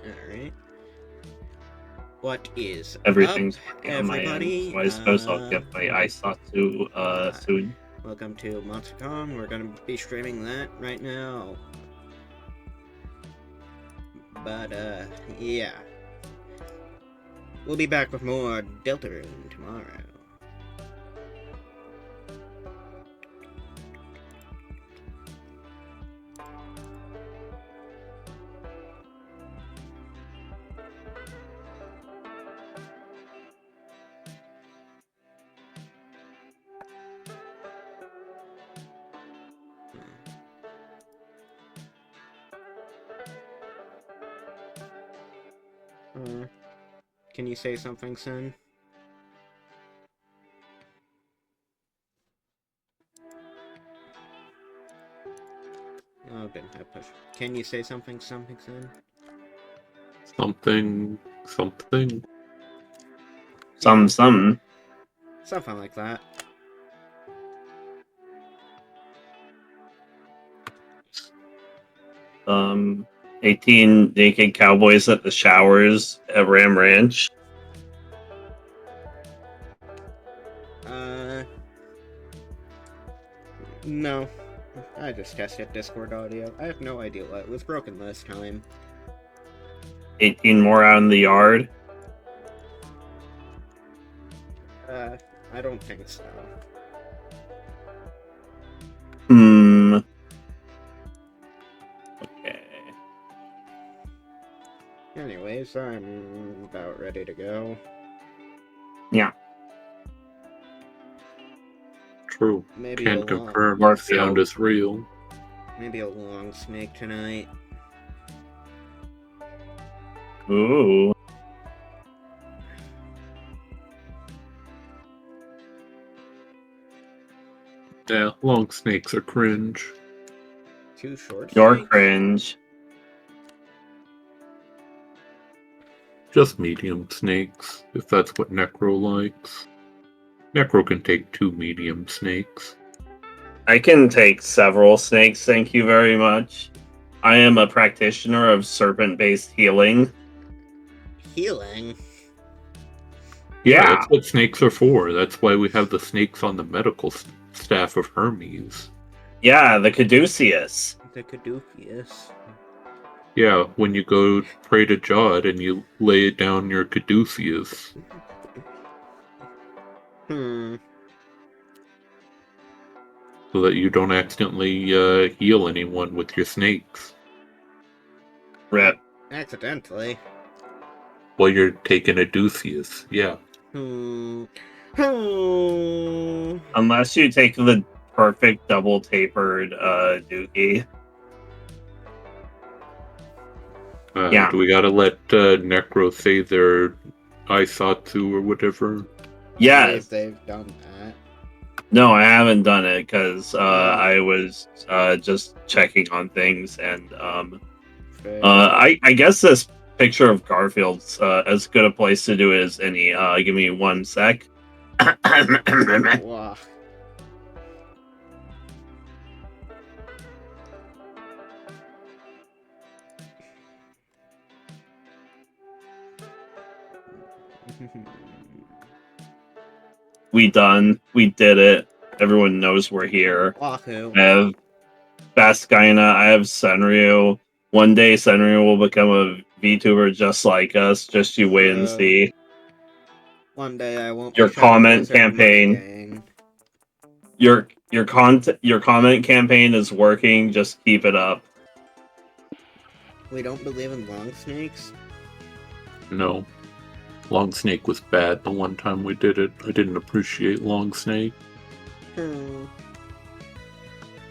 Alright. What is Everything's up, working on my end. everybody? So I suppose I'll get my Aisatsu soon. Welcome to Monster Prom. We're going to be streaming that right now. But, yeah. We'll be back with more Deltarune tomorrow. Can you say something, Sen? Oh, didn't have push. Can you say something, Sen? Something. Something. Something like that. Um, 18 naked cowboys at the showers at Ram Ranch. No. I just tested Discord audio. I have no idea why it was broken last time. 18 more out in the yard. I don't think so. Okay. Anyways, I'm about ready to go. Yeah. True. Maybe Can't a confirm long- if sound is real. Maybe a long snake tonight. Ooh. Yeah, long snakes are cringe. Too short You're snakes? cringe. Just medium snakes, if that's what Nekro likes. Nekro can take 2 medium snakes. I can take several snakes, thank you very much. I am a practitioner of serpent-based healing. Healing? Yeah, Yeah. that's what snakes are for. That's why we have the snakes on the medical staff of Hermes. Yeah, the caduceus. The Caduceus. Yeah, when you go pray to Jod and you lay down your caduceus. So that you don't accidentally heal anyone with your snakes. Rip. Accidentally. While you're taking a Duceus, yeah. Unless you take the perfect double tapered dookie. Yeah. Do we gotta let Nekro say their Aisatsu or whatever? Yes. They've done that. No, I haven't done it because I was just checking on things, and I guess this picture of Garfield's as good a place to do it as any. Give me 1 sec. Wow. We done. We did it. Everyone knows we're here. Wahoo. I have Bascaina. I have Senryu. One day Senryu will become a VTuber just like us. Just you wait and see. One day I won't. Your comment campaign. Your comment campaign is working. Just keep it up. We don't believe in long snakes? No. Long Snake was bad the one time we did it. I didn't appreciate Long Snake.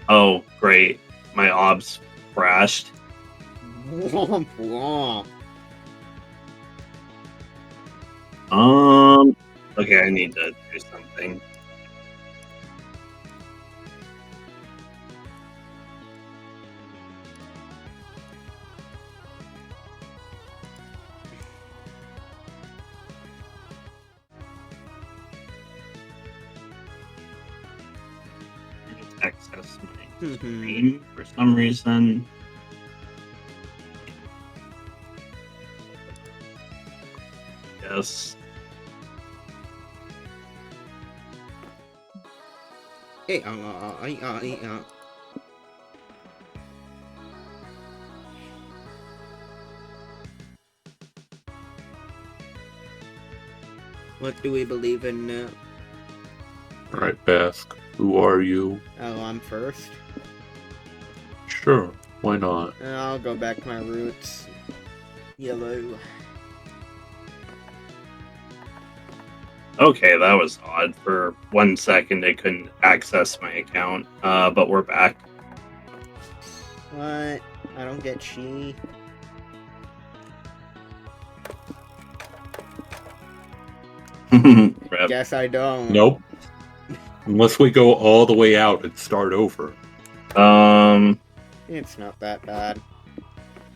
Oh, great. My obs crashed. Womp womp. Okay, I need to do something. Access my screen for some reason. guess. Hey, What do we believe in now? Alright, Bask. Who are you? Oh, I'm first. Sure, why not? I'll go back to my roots. Yellow. Okay, that was odd. For 1 second, it couldn't access my account, but we're back. What? I don't get chi. Rip. Guess I don't. Nope. Unless we go all the way out and start over. It's not that bad.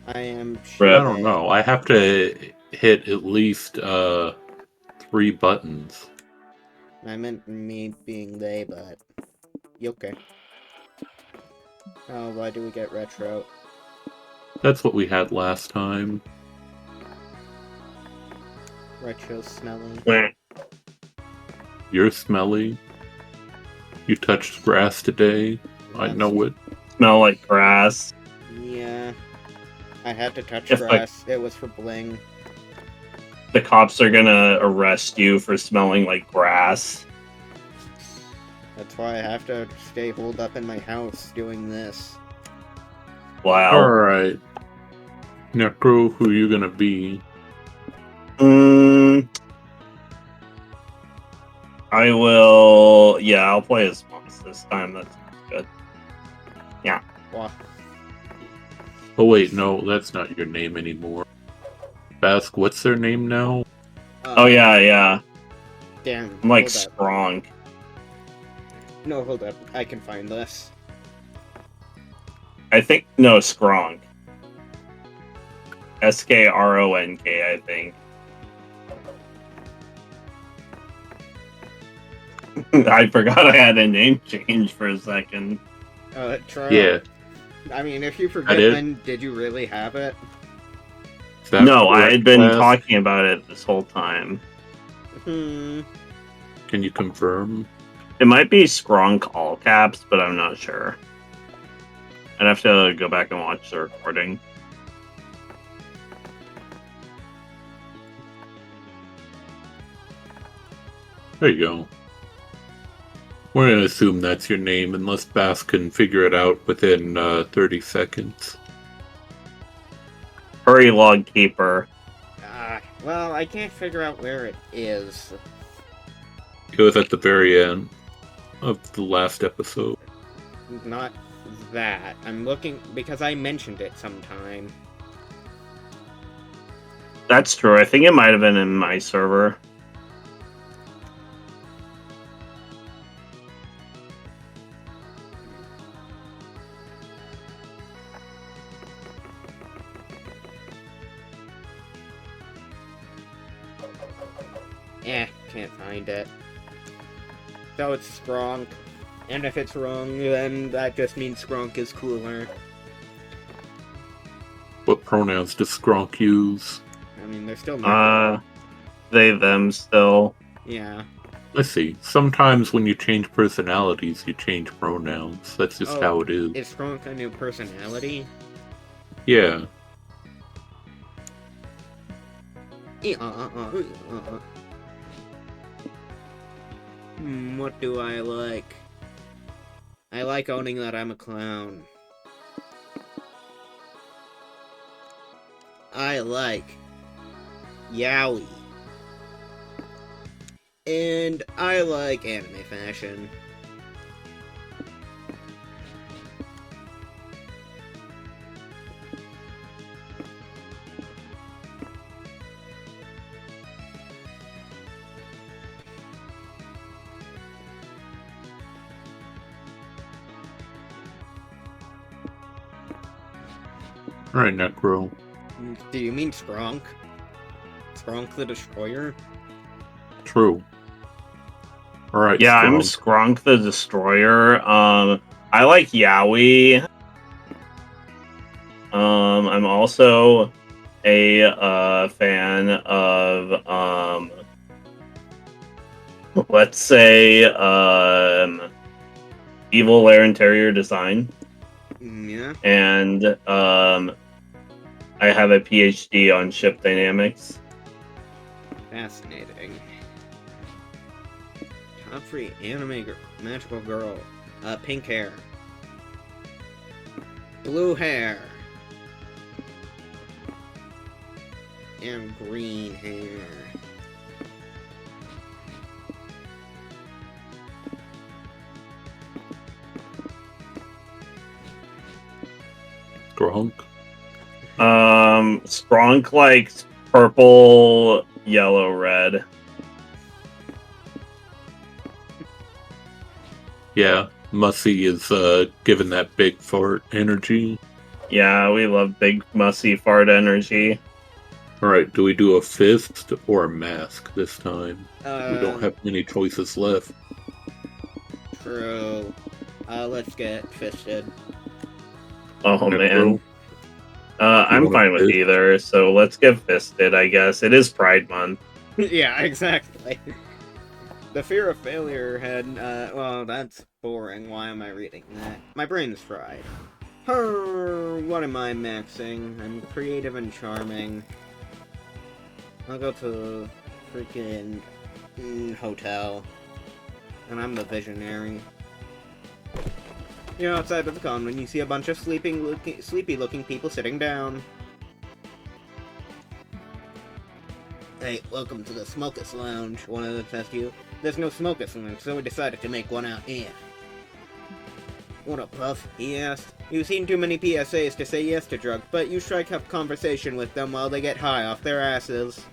I am Rip. I don't know. I have to hit at least 3 buttons. I meant me being they, but okay. Oh, why do we get retro? That's what we had last time. Retro smelling. You're smelly. You touched grass today. I That's- know it. Smell like grass. Yeah. I had to touch If, grass. It was for bling. The cops are gonna arrest you for smelling like grass. That's why I have to stay holed up in my house doing this. Wow. Alright. Nekro, who you gonna be? I will. Yeah, I'll play as Moss this time. That's good. Yeah. Why? Oh wait, no, that's not your name anymore. Bask, what's their name now? Oh yeah. Damn. I'm like hold up. strong. No, hold up. I can find this. I think no Skronk. Skronk, I think. I forgot I had a name change for a second. Try. Yeah. I mean, if you forget, did. then did you really have it? Is that No, I correct, had been Bask? talking about it this whole time. Hmm. Can you confirm? It might be Skronk all caps, but I'm not sure. I'd have to go back and watch the recording. There you go. We're gonna assume that's your name unless Bask can figure it out within 30 seconds. Hurry, log keeper. Well, I can't figure out where it is. It was at the very end of the last episode. Not that. I'm looking because I mentioned it sometime. That's true. I think it might have been in my server. Can't find it. So it's Skronk. And if it's wrong, then that just means Skronk is cooler. What pronouns does Skronk use? I mean, they're still Nekro. They, them still. Yeah. Let's see. Sometimes when you change personalities, you change pronouns. That's just how it is. Is Skronk a new personality? Yeah. What do I like? I like owning that I'm a clown. I like yaoi. And I like anime fashion. Alright, Nekro. Do you mean Skronk? Skronk the Destroyer? True. Alright, Yeah, I'm Skronk. Skronk the Destroyer. I like yaoi. I'm also a fan of let's say evil lair interior design. Yeah. And I have a PhD on ship dynamics. Fascinating. Top 3 anime magical girl. Pink hair. Blue hair. And green hair. Grunk. Sprunk likes purple, yellow, red. Yeah, Mussy is given that big fart energy. Yeah, we love big, mussy fart energy. Alright, do we do a fist or a mask this time? We don't have many choices left. True. Let's get fisted. Oh, man. Nekro? I'm want a fine with fist? either, so let's get fisted, I guess. It is Pride Month. Yeah, exactly. The fear of failure had, well, that's boring. Why am I reading that? My brain's fried. What am I maxing? I'm creative and charming. I'll go to freaking hotel. And I'm the visionary. You're outside of the con when you see a bunch of sleepy-looking people sitting down. Hey, welcome to the Smokus Lounge, one of them says to you. There's no Smokus Lounge, so we decided to make one out here. What up, Puff? He asked. You've seen too many PSAs to say yes to drugs, but you strike up conversation with them while they get high off their asses.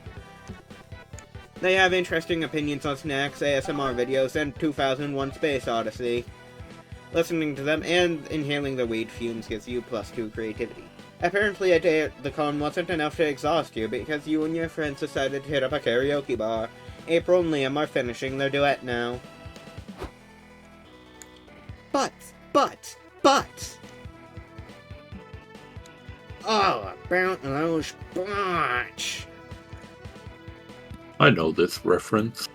They have interesting opinions on snacks, ASMR videos, and 2001 Space Odyssey. Listening to them and inhaling the weed fumes gives you +2 creativity. Apparently a day at the con wasn't enough to exhaust you because you and your friends decided to hit up a karaoke bar. April and Liam are finishing their duet now. But! Oh, about those butts! I know this reference.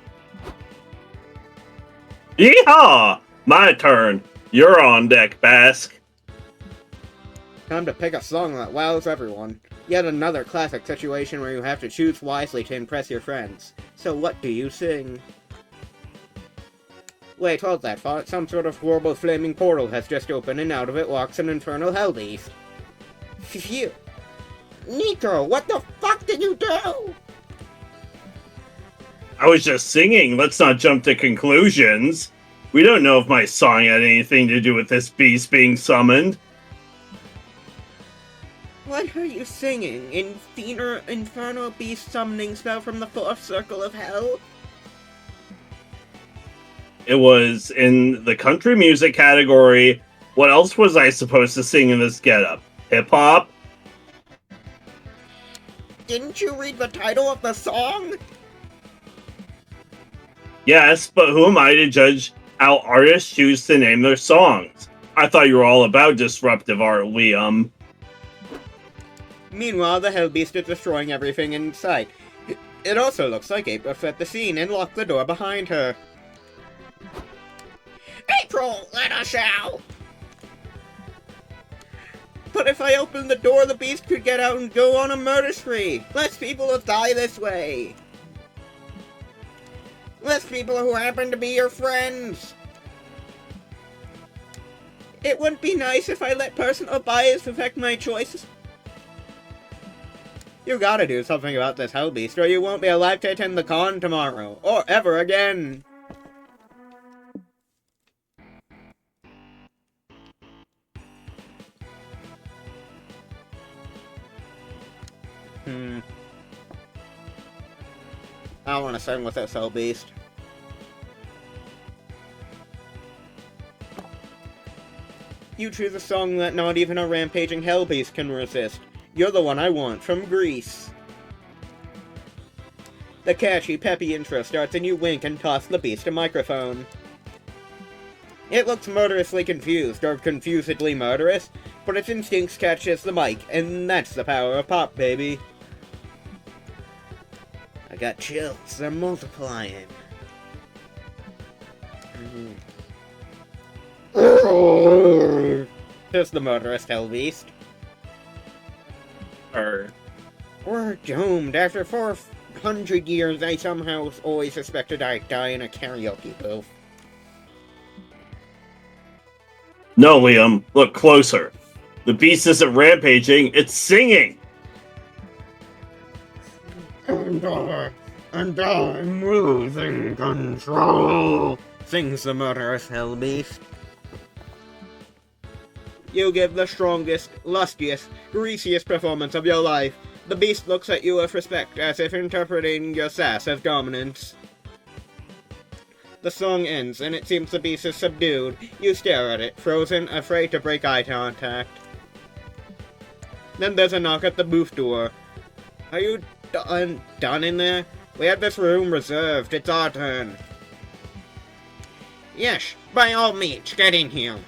Yeehaw! My turn. You're on deck, Bask. Time to pick a song that wows everyone. Yet another classic situation where you have to choose wisely to impress your friends. So what do you sing? Wait, hold that thought. Some sort of horrible flaming portal has just opened and out of it walks an infernal hellbeast. Phew. Nekro, what the fuck did you do? I was just singing. Let's not jump to conclusions. We don't know if my song had anything to do with this beast being summoned. What are you singing? Infernal beast summoning spell from the 4th circle of hell? It was in the country music category. What else was I supposed to sing in this getup? Hip-hop? Didn't you read the title of the song? Yes, but who am I to judge how artists choose to name their songs? I thought you were all about disruptive art, Liam. Meanwhile, the hellbeast is destroying everything in sight. It also looks like April set the scene and locked the door behind her. April, let us out! But if I open the door, the beast could get out and go on a murder spree. Less people will die this way. Less people who happen to be your friends. It wouldn't be nice if I let personal bias affect my choices. You gotta do something about this hellbeast, or you won't be alive to attend the con tomorrow, or ever again. I don't want to sing with this hellbeast. You choose a song that not even a rampaging hellbeast can resist. You're the one I want, from Greece. The catchy, peppy intro starts and you wink and toss the beast a microphone. It looks murderously confused, or confusedly murderous, but its instincts catches the mic, and that's the power of pop, baby. I got chills. They're multiplying. Here's the murderous hell beast. We're doomed. After 400 years, I somehow always suspected I'd die in a karaoke booth. No, Liam, look closer. The beast isn't rampaging, it's singing! And I'm losing control, sings the murderous hell beast. You give the strongest, lustiest, greasiest performance of your life. The beast looks at you with respect, as if interpreting your sass as dominance. The song ends, and it seems the beast is subdued. You stare at it, frozen, afraid to break eye contact. Then there's a knock at the booth door. Are you done in there? We have this room reserved. It's our turn. Yes, by all means, get in here.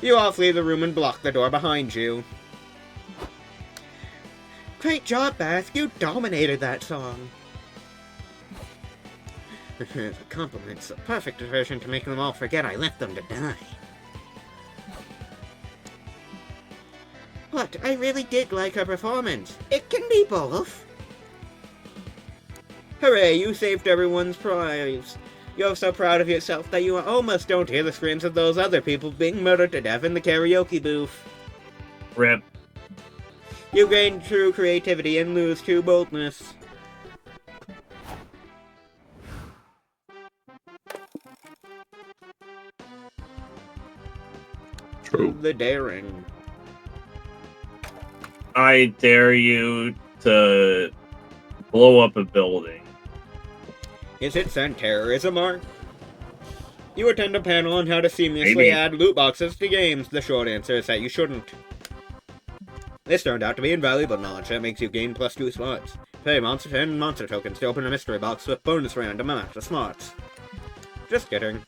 You all flee the room and block the door behind you. Great job, Beth. You dominated that song. The compliment's the perfect diversion to make them all forget I left them to die. What? I really did like her performance. It can be both. Hooray, you saved everyone's prize. You're so proud of yourself that you almost don't hear the screams of those other people being murdered to death in the karaoke booth. Rip. You gain true creativity and lose true boldness. True. The daring. I dare you to blow up a building. Is it sent terrorism, Mark? You attend a panel on how to seamlessly Maybe. add loot boxes to games. The short answer is that you shouldn't. This turned out to be invaluable knowledge that makes you gain +2 slots. Pay Monster 10 Monster tokens to open a mystery box with bonus random amount of slots. Just kidding.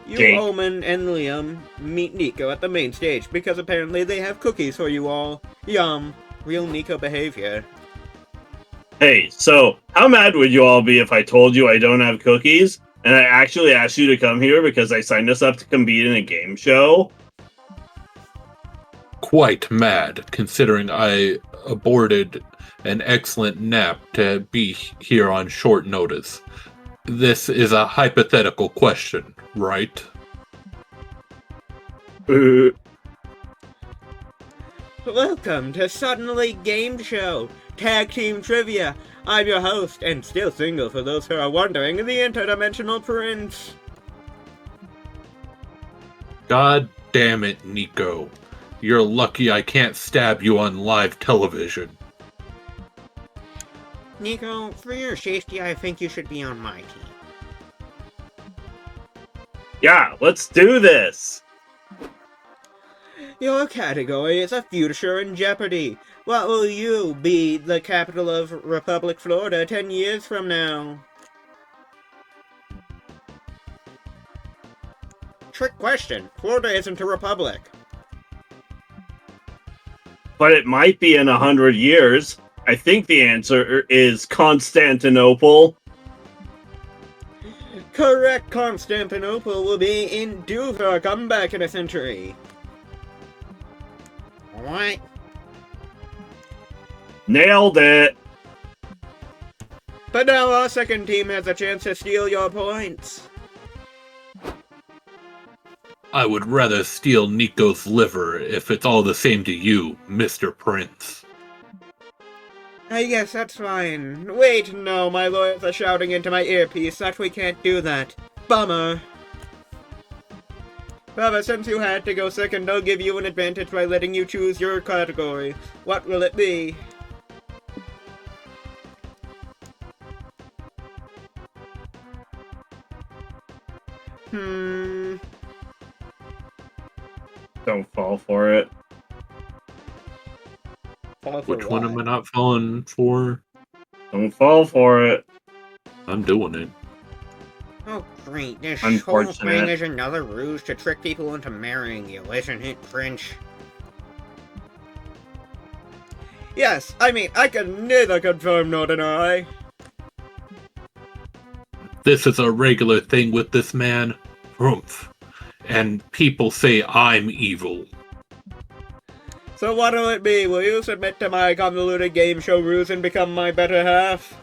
You, Jake. Omen, and Liam meet Nico at the main stage because apparently they have cookies for you all. Yum. Real Nico behavior. Hey, so how mad would you all be if I told you I don't have cookies and I actually asked you to come here because I signed us up to compete in a game show? Quite mad, considering I aborted an excellent nap to be here on short notice. This is a hypothetical question, right? Welcome to Suddenly Game Show, Tag Team Trivia. I'm your host, and still single for those who are wondering, the Interdimensional Prince. God damn it, Nico. You're lucky I can't stab you on live television. Nico, for your safety, I think you should be on my team. Yeah, let's do this! Your category is a future in jeopardy. What will you be the capital of Republic, Florida 10 years from now? Trick question. Florida isn't a republic. But it might be in 100 years. I think the answer is Constantinople. Correct, Constantinople will be in due for a comeback in a century. What? Nailed it! But now our second team has a chance to steal your points. I would rather steal Nico's liver if it's all the same to you, Mr. Prince. I guess that's fine. Wait, no, my lawyers are shouting into my earpiece that we can't do that. Bummer. However, since you had to go second, I'll give you an advantage by letting you choose your category. What will it be? Don't fall for it. Which one am I not falling for? Don't fall for it. I'm doing it. Oh, great. This whole Unfortunate. thing is another ruse to trick people into marrying you, isn't it, Prince? Yes, I mean, I can neither confirm nor deny. This is a regular thing with this man. Rumph. And people say I'm evil. So what'll it be? Will you submit to my convoluted game show ruse and become my better half?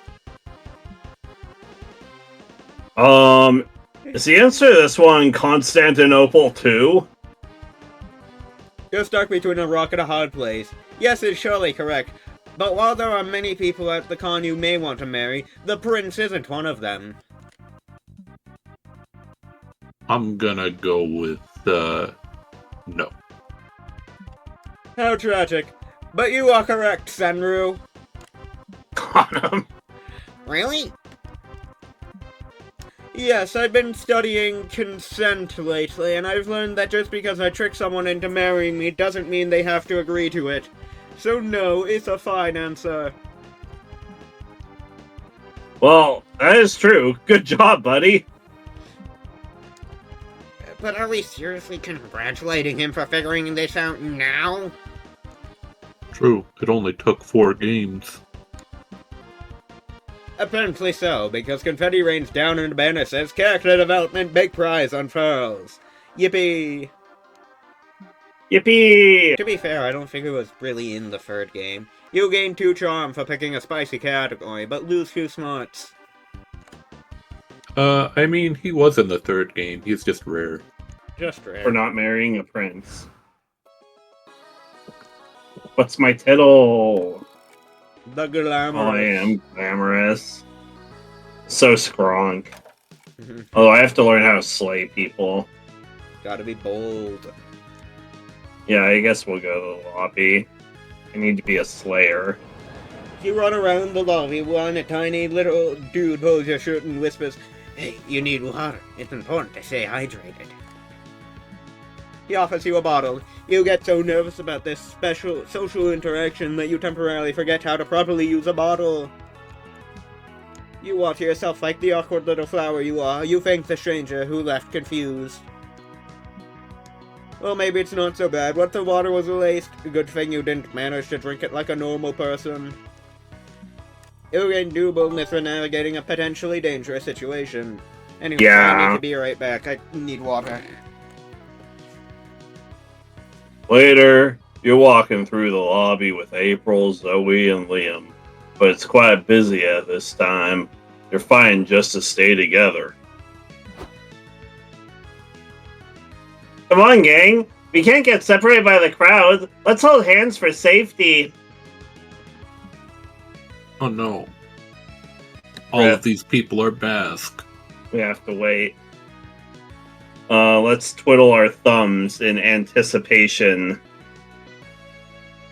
Is the answer to this one Constantinople too? You're stuck between a rock and a hard place. Yes, it's surely correct. But while there are many people at the con you may want to marry, the prince isn't one of them. I'm gonna go with, no. How tragic. But you are correct, Senru. Got him. Really? Yes, I've been studying consent lately, and I've learned that just because I trick someone into marrying me doesn't mean they have to agree to it. So no, it's a fine answer. Well, that is true. Good job, buddy. But are we seriously congratulating him for figuring this out now? True, it only took 4 games. Apparently so, because confetti rains down and the banner says character development big prize unfurls. Yippee! Yippee! To be fair, I don't think it was really in the 3rd game. You gain 2 charm for picking a spicy category, but lose 2 smarts. I mean, he was in the 3rd game, he's just rare. Just rare. For not marrying a prince. What's my title? The glamorous. Oh, I am glamorous. So skronk. Although I have to learn how to slay people. Gotta be bold. Yeah, I guess we'll go to the lobby. I need to be a slayer. You run around the lobby while a tiny little dude pulls your shirt and whispers, "Hey, you need water. It's important to stay hydrated." He offers you a bottle. You get so nervous about this special social interaction that you temporarily forget how to properly use a bottle. You water yourself like the awkward little flower you are. You thank the stranger who left confused. Well, maybe it's not so bad. What the water was laced? A good thing you didn't manage to drink it like a normal person. You gain due boldness for navigating a potentially dangerous situation. Anyway, Yeah. I need to be right back. I need water. Later, you're walking through the lobby with April, Zoe, and Liam. But it's quite busy at this time. You're fighting just to stay together. Come on, gang! We can't get separated by the crowd. Let's hold hands for safety. Oh no. All Yeah. of these people are Basque. We have to wait. Let's twiddle our thumbs in anticipation.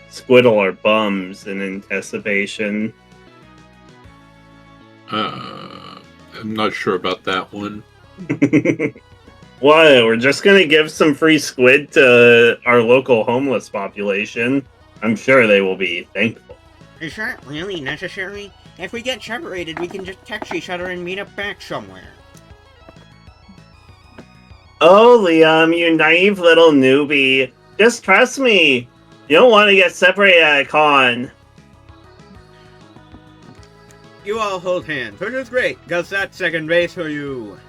Squiddle our bums in anticipation. I'm not sure about that one. What? We're just gonna give some free squid to our local homeless population. I'm sure they will be thankful. Is that really necessary? If we get separated, we can just text each other and meet up back somewhere. Oh, Liam, you naive little newbie. Just trust me. You don't want to get separated at a con. You all hold hands, which is great, because that's second base for you.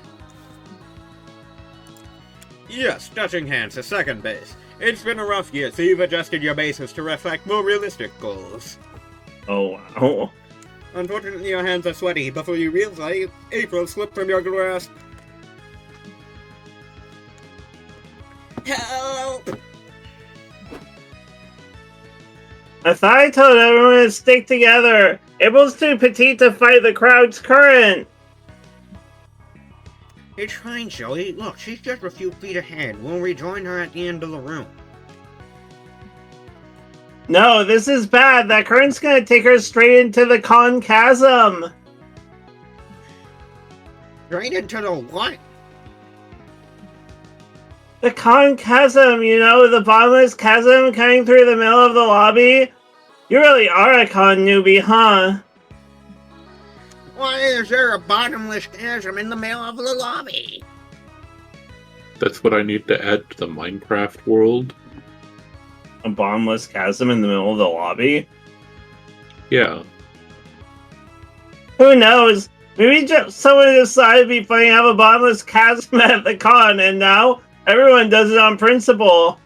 Yes, touching hands is second base. It's been a rough year, so you've adjusted your bases to reflect more realistic goals. Oh, wow. Unfortunately, your hands are sweaty. Before you realize, April slipped from your grasp. Help! I thought I told everyone to stick together. April's too petite to fight the crowd's current. It's fine, Zoe. Look, she's just a few feet ahead. We'll rejoin her at the end of the room. No, this is bad. That current's gonna take her straight into the con chasm. Right into the what? The con chasm, you know, the bottomless chasm coming through the middle of the lobby. You really are a con newbie, huh? Why is there a bottomless chasm in the middle of the lobby? That's what I need to add to the Minecraft world. A bottomless chasm in the middle of the lobby? Yeah. Who knows? Maybe just someone decided to be funny and have a bottomless chasm at the con, and now everyone does it on principle.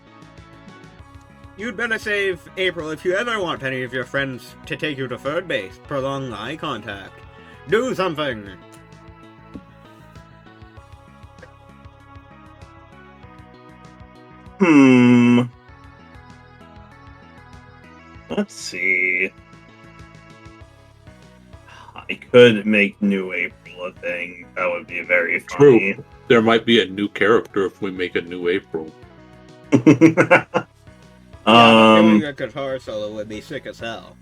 You'd better save April if you ever want any of your friends to take you to third base. Prolong eye contact. Do something! Let's see. I could make New April a thing. That would be very funny. True. There might be a new character if we make a new April. Doing a guitar solo would be sick as hell.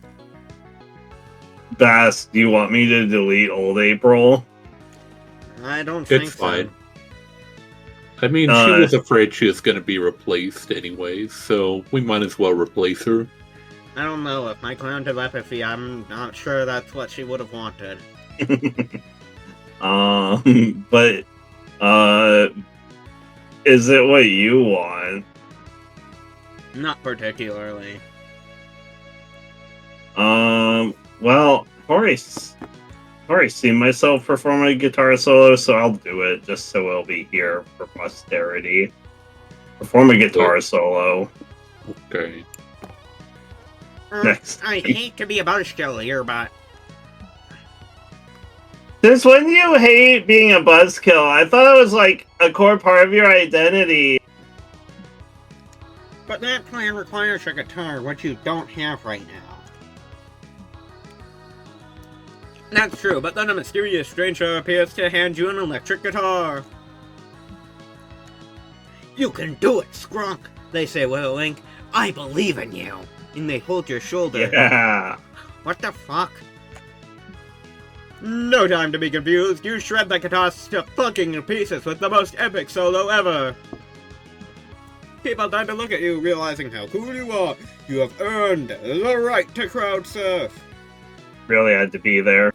Bass, do you want me to delete old April? I don't think It's so. fine. I mean, she was afraid she was going to be replaced anyway, so we might as well replace her. I don't know. If my clown telepathy, I'm not sure that's what she would have wanted. But, is it what you want? Not particularly. Well, I've already seen myself perform a guitar solo, so I'll do it just so it'll be here for posterity. Perform a guitar solo. Okay. Next. I hate to be a buzzkill here, but Since when do you hate being a buzzkill? I thought it was like a core part of your identity. that plan requires a guitar, which you don't have right now. That's true, but then a mysterious stranger appears to hand you an electric guitar. You can do it, Skrunk, they say with a wink. I believe in you. And they hold your shoulder. Yeah. What the fuck? No time to be confused. You shred the guitar to fucking pieces with the most epic solo ever. People tend to look at you, realizing how cool you are. You have earned the right to crowd surf. Really had to be there.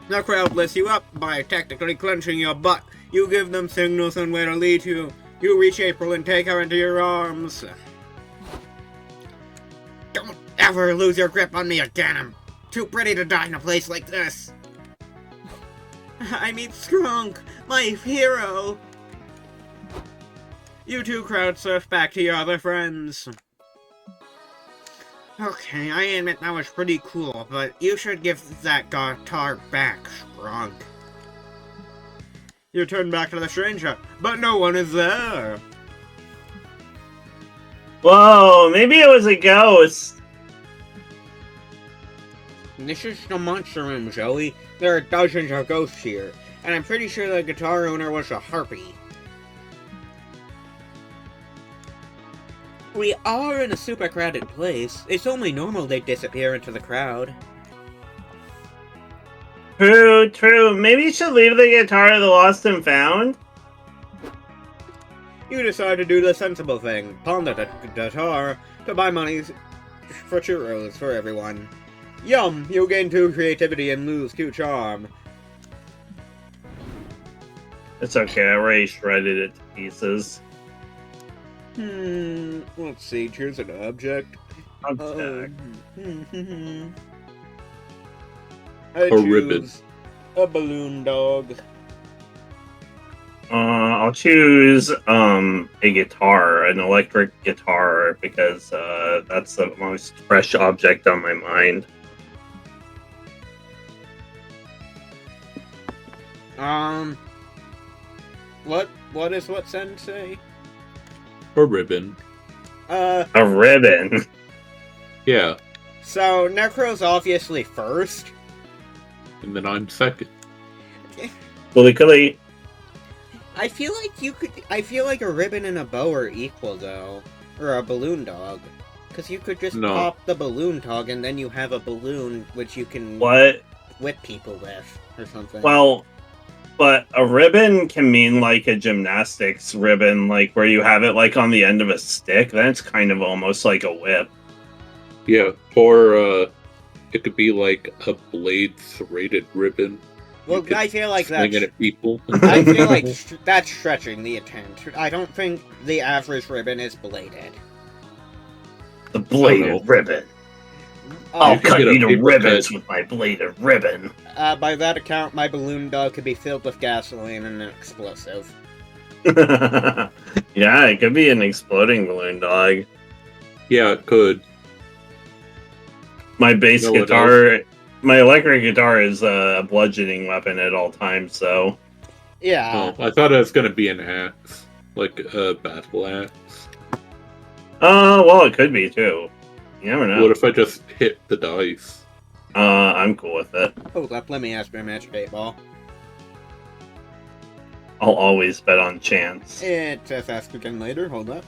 The crowd lifts you up by technically clenching your butt. You give them signals on where to lead you. You reach April and take her into your arms. Don't ever lose your grip on me again. I'm too pretty to die in a place like this. I mean Skrunk, my hero. You two crowd surf back to your other friends. Okay, I admit that was pretty cool, but you should give that guitar back, Skrunk. You turn back to the stranger, but no one is there. Whoa, maybe it was a ghost. This is the Monster Room, Joey. There are dozens of ghosts here, and I'm pretty sure the guitar owner was a harpy. We are in a super crowded place. It's only normal they disappear into the crowd. True. Maybe you should leave the guitar to the lost and found? You decide to do the sensible thing. Pawn the guitar to buy money for churros for everyone. Yum! You gain 2 creativity and lose 2 charm. It's okay, I already shredded it to pieces. Let's see, choose an object. Object. I A ribbon. A balloon dog. I'll choose a guitar, an electric guitar, because that's the most fresh object on my mind. What is what sensei? A ribbon. A ribbon. Yeah. So Nekro's obviously first. And then I'm second. Coolly. I feel like a ribbon and a bow are equal though, or a balloon dog, because you could just pop the balloon dog and then you have a balloon which you can whip people with or something. Well, but a ribbon can mean like a gymnastics ribbon, like where you have it like on the end of a stick. Then it's kind of almost like a whip. Yeah, or it could be like a blade threaded ribbon. Well, I feel like that's at people. I feel like that's stretching the intent. I don't think the average ribbon is bladed. The bladed ribbon. I'll can cut get a you to paper ribbons cut. with my blade of ribbon. By that account, my balloon dog could be filled with gasoline and an explosive. Yeah, it could be an exploding balloon dog. Yeah, it could. My bass You know what guitar, my electric guitar is a bludgeoning weapon at all times, so... Yeah. Oh, I thought it was going to be an axe. Like a battle axe. Well, it could be, too. You never know. What if I just hit the dice? I'm cool with it. Hold up, let me ask my magic 8-ball. I'll always bet on chance. It says ask again later, hold up.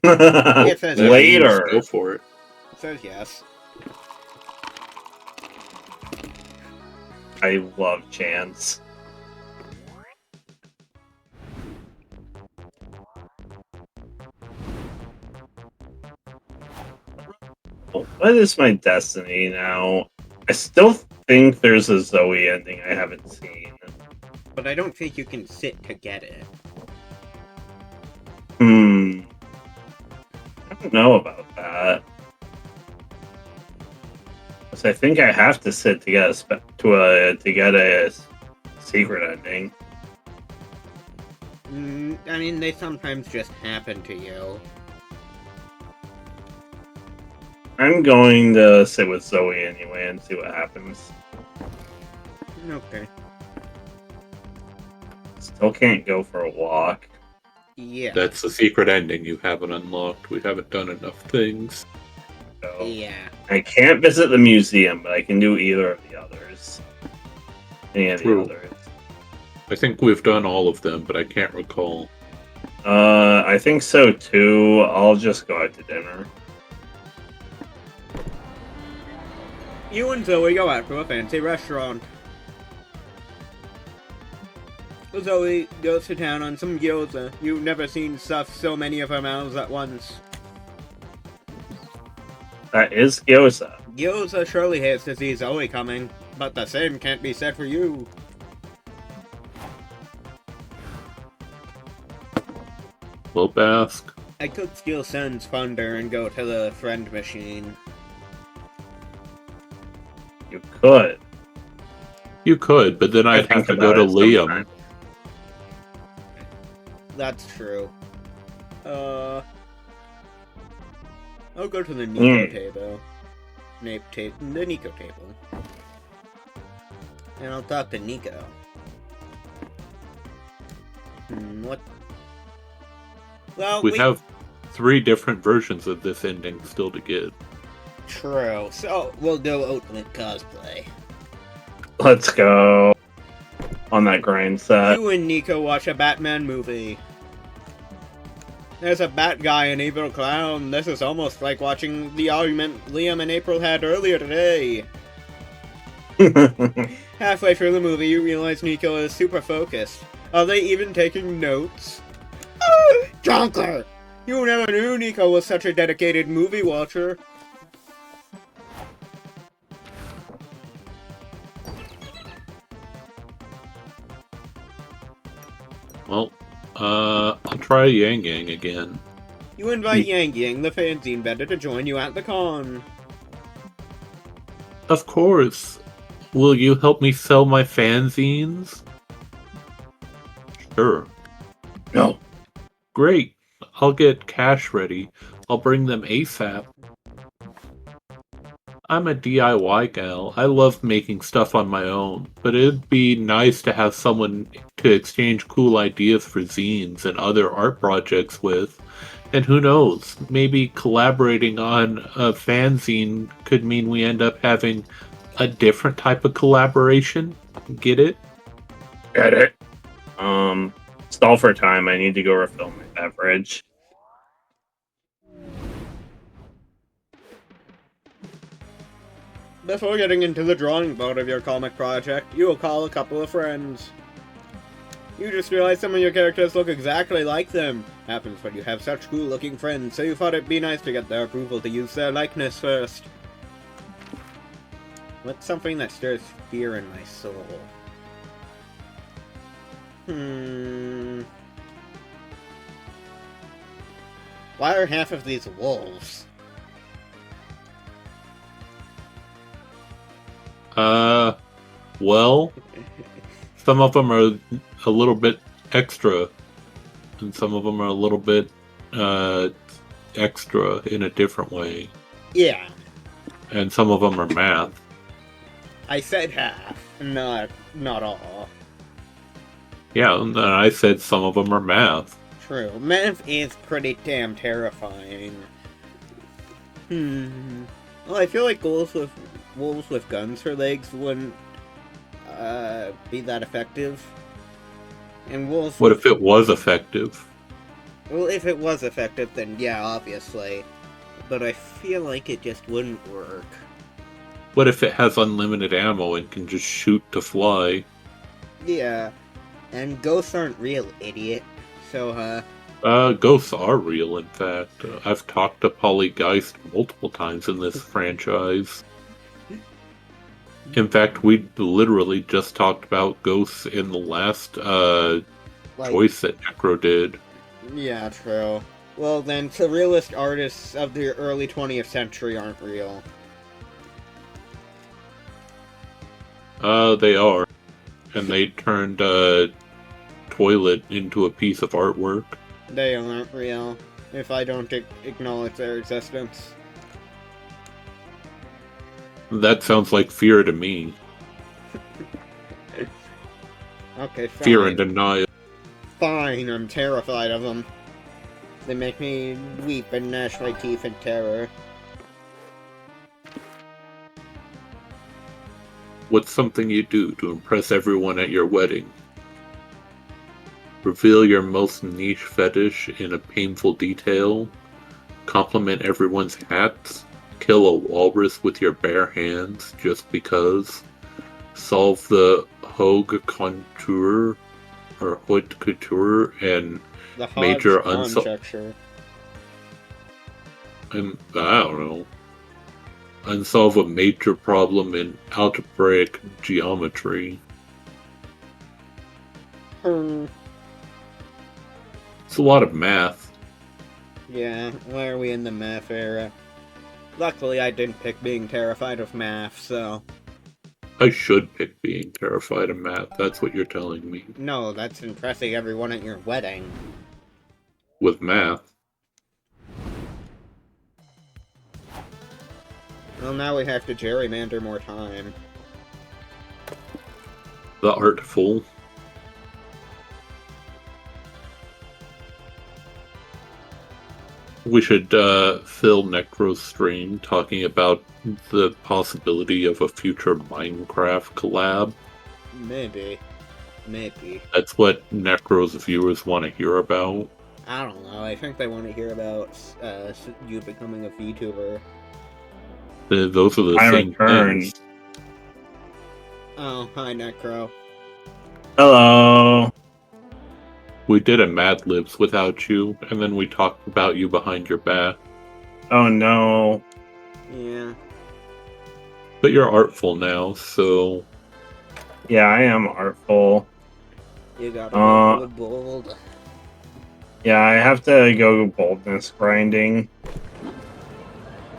It says Later. Go for it. It says yes. I love chance. What is my destiny now? I still think there's a Zoe ending I haven't seen. But I don't think you can sit to get it. I don't know about that. 'Cause I think I have to sit to get to get a secret ending. I mean, they sometimes just happen to you. I'm going to sit with Zoe anyway and see what happens. Okay. Still can't go for a walk. Yeah. That's the secret ending you haven't unlocked. We haven't done enough things. So Yeah. I can't visit the museum, but I can do either of the others. Any of the True. others. I think we've done all of them, but I can't recall. I think so too. I'll just go out to dinner. You and Zoe go out to a fancy restaurant. Zoe goes to town on some gyoza. You've never seen stuff so many of her mouths at once. That is gyoza. Gyoza surely hates to see Zoe coming, but the same can't be said for you. Well, ask. I could steal Sen's thunder and go to the friend machine. You could. You could, but then I'd have to go to Liam. That's true. I'll go to the Nekro table. The Nekro table. And I'll talk to Nico. What? Well, We have 3 different versions of this ending still to get. True. So, we'll do ultimate cosplay. Let's go. On that grind set. You and Nico watch a Batman movie. There's a bat guy and evil clown. This is almost like watching the argument Liam and April had earlier today. Halfway through the movie, you realize Nico is super focused. Are they even taking notes? Jonker! You never knew Nico was such a dedicated movie watcher. Well, I'll try Yang Yang again. You invite Yang Yang, the fanzine vendor, to join you at the con. Of course. Will you help me sell my fanzines? Sure. No. Great. I'll get cash ready. I'll bring them ASAP. I'm a DIY gal. I love making stuff on my own, but it'd be nice to have someone to exchange cool ideas for zines and other art projects with. And who knows, maybe collaborating on a fanzine could mean we end up having a different type of collaboration. Get it? Get it. Stall for time. I need to go refill my beverage. Before getting into the drawing board of your comic project, you will call a couple of friends. You just realized some of your characters look exactly like them. Happens when you have such cool-looking friends, so you thought it'd be nice to get their approval to use their likeness first. What's something that stirs fear in my soul? Why are half of these wolves? Well, some of them are a little bit extra, and some of them are a little bit extra in a different way. Yeah. And some of them are math. I said half, not all. Yeah, and then I said some of them are math. True. Math is pretty damn terrifying. Well, I feel like wolves with guns for legs wouldn't be that effective. And wolves. What if it was effective? Well, if it was effective, then yeah, obviously. But I feel like it just wouldn't work. What if it has unlimited ammo and can just shoot to fly? Yeah. And ghosts aren't real, idiot. So, Ghosts are real, in fact. I've talked to Polygeist multiple times in this franchise. In fact, we literally just talked about ghosts in the last choice that Nekro did. Yeah, true. Well, then, surrealist artists of the early 20th century aren't real. They are. And they turned a toilet into a piece of artwork. They aren't real, if I don't acknowledge their existence. That sounds like fear to me. Okay, fine. Fear and denial. Fine, I'm terrified of them. They make me weep and gnash my teeth in terror. What's something you do to impress everyone at your wedding? Reveal your most niche fetish in a painful detail. Compliment everyone's hats. Kill a walrus with your bare hands just because. Solve the haute couture or haute couture and The major conjecture. And I don't know. Unsolve a major problem in algebraic geometry. It's a lot of math. Yeah, why are we in the math era? Luckily, I didn't pick being terrified of math, so... I should pick being terrified of math, that's what you're telling me. No, that's impressing everyone at your wedding. With math. Well, now we have to gerrymander more time. The Artful. We should fill Nekro's stream talking about the possibility of a future Minecraft collab. Maybe. Maybe. That's what Nekro's viewers want to hear about. I don't know, I think they want to hear about you becoming a VTuber. Those are the same things. Oh, hi Nekro. Hello. We did a Mad Libs without you, and then we talked about you behind your back. Oh no. Yeah. But you're artful now, so... Yeah, I am artful. You gotta go bold. Yeah, I have to go boldness grinding.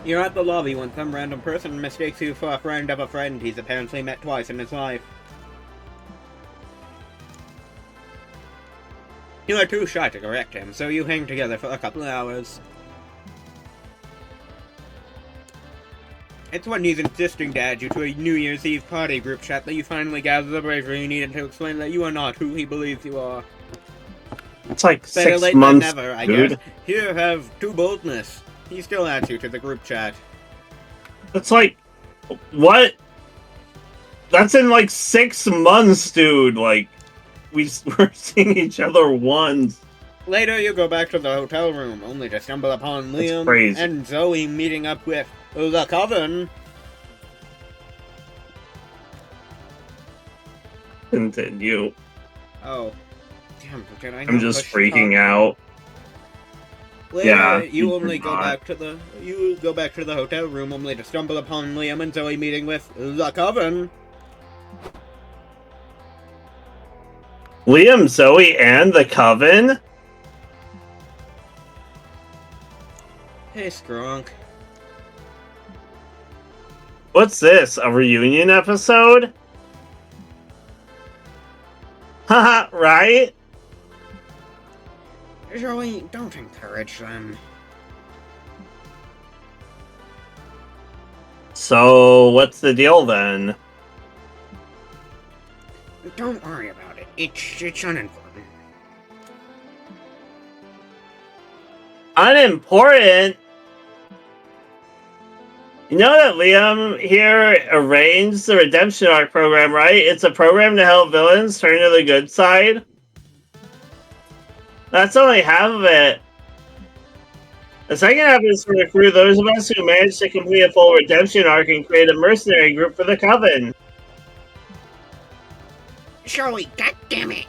You're at the lobby when some random person mistakes you for a friend of a friend he's apparently met twice in his life. You are too shy to correct him, so you hang together for a couple of hours. It's when he's insisting to add you to a New Year's Eve party group chat that you finally gather the bravery you needed to explain that you are not who he believes you are. It's like Better 6 late months, than never, I dude. guess. Here, have 2 boldness. He still adds you to the group chat. It's like, what? That's in like 6 months, dude. Like, we're seeing each other once. Later, you go back to the hotel room, only to stumble upon That's Liam crazy. and Zoe meeting up with the Coven. Continue. Oh. Damn, did I I'm not just push freaking top? out. Later, Yeah, you you only did go not. back to the hotel room only to stumble upon Liam and Zoe meeting with the Coven. Liam, Zoe, and the Coven? Hey, Skronk. What's this? A reunion episode? Haha, right? Joey, don't encourage them. So, what's the deal then? Don't worry about it. It's unimportant. Unimportant? You know that Liam here arranged the Redemption Arc program, right? It's a program to help villains turn to the good side. That's only half of it. The second half is to recruit those of us who managed to complete a full Redemption Arc and create a mercenary group for the Coven. Joey, goddammit!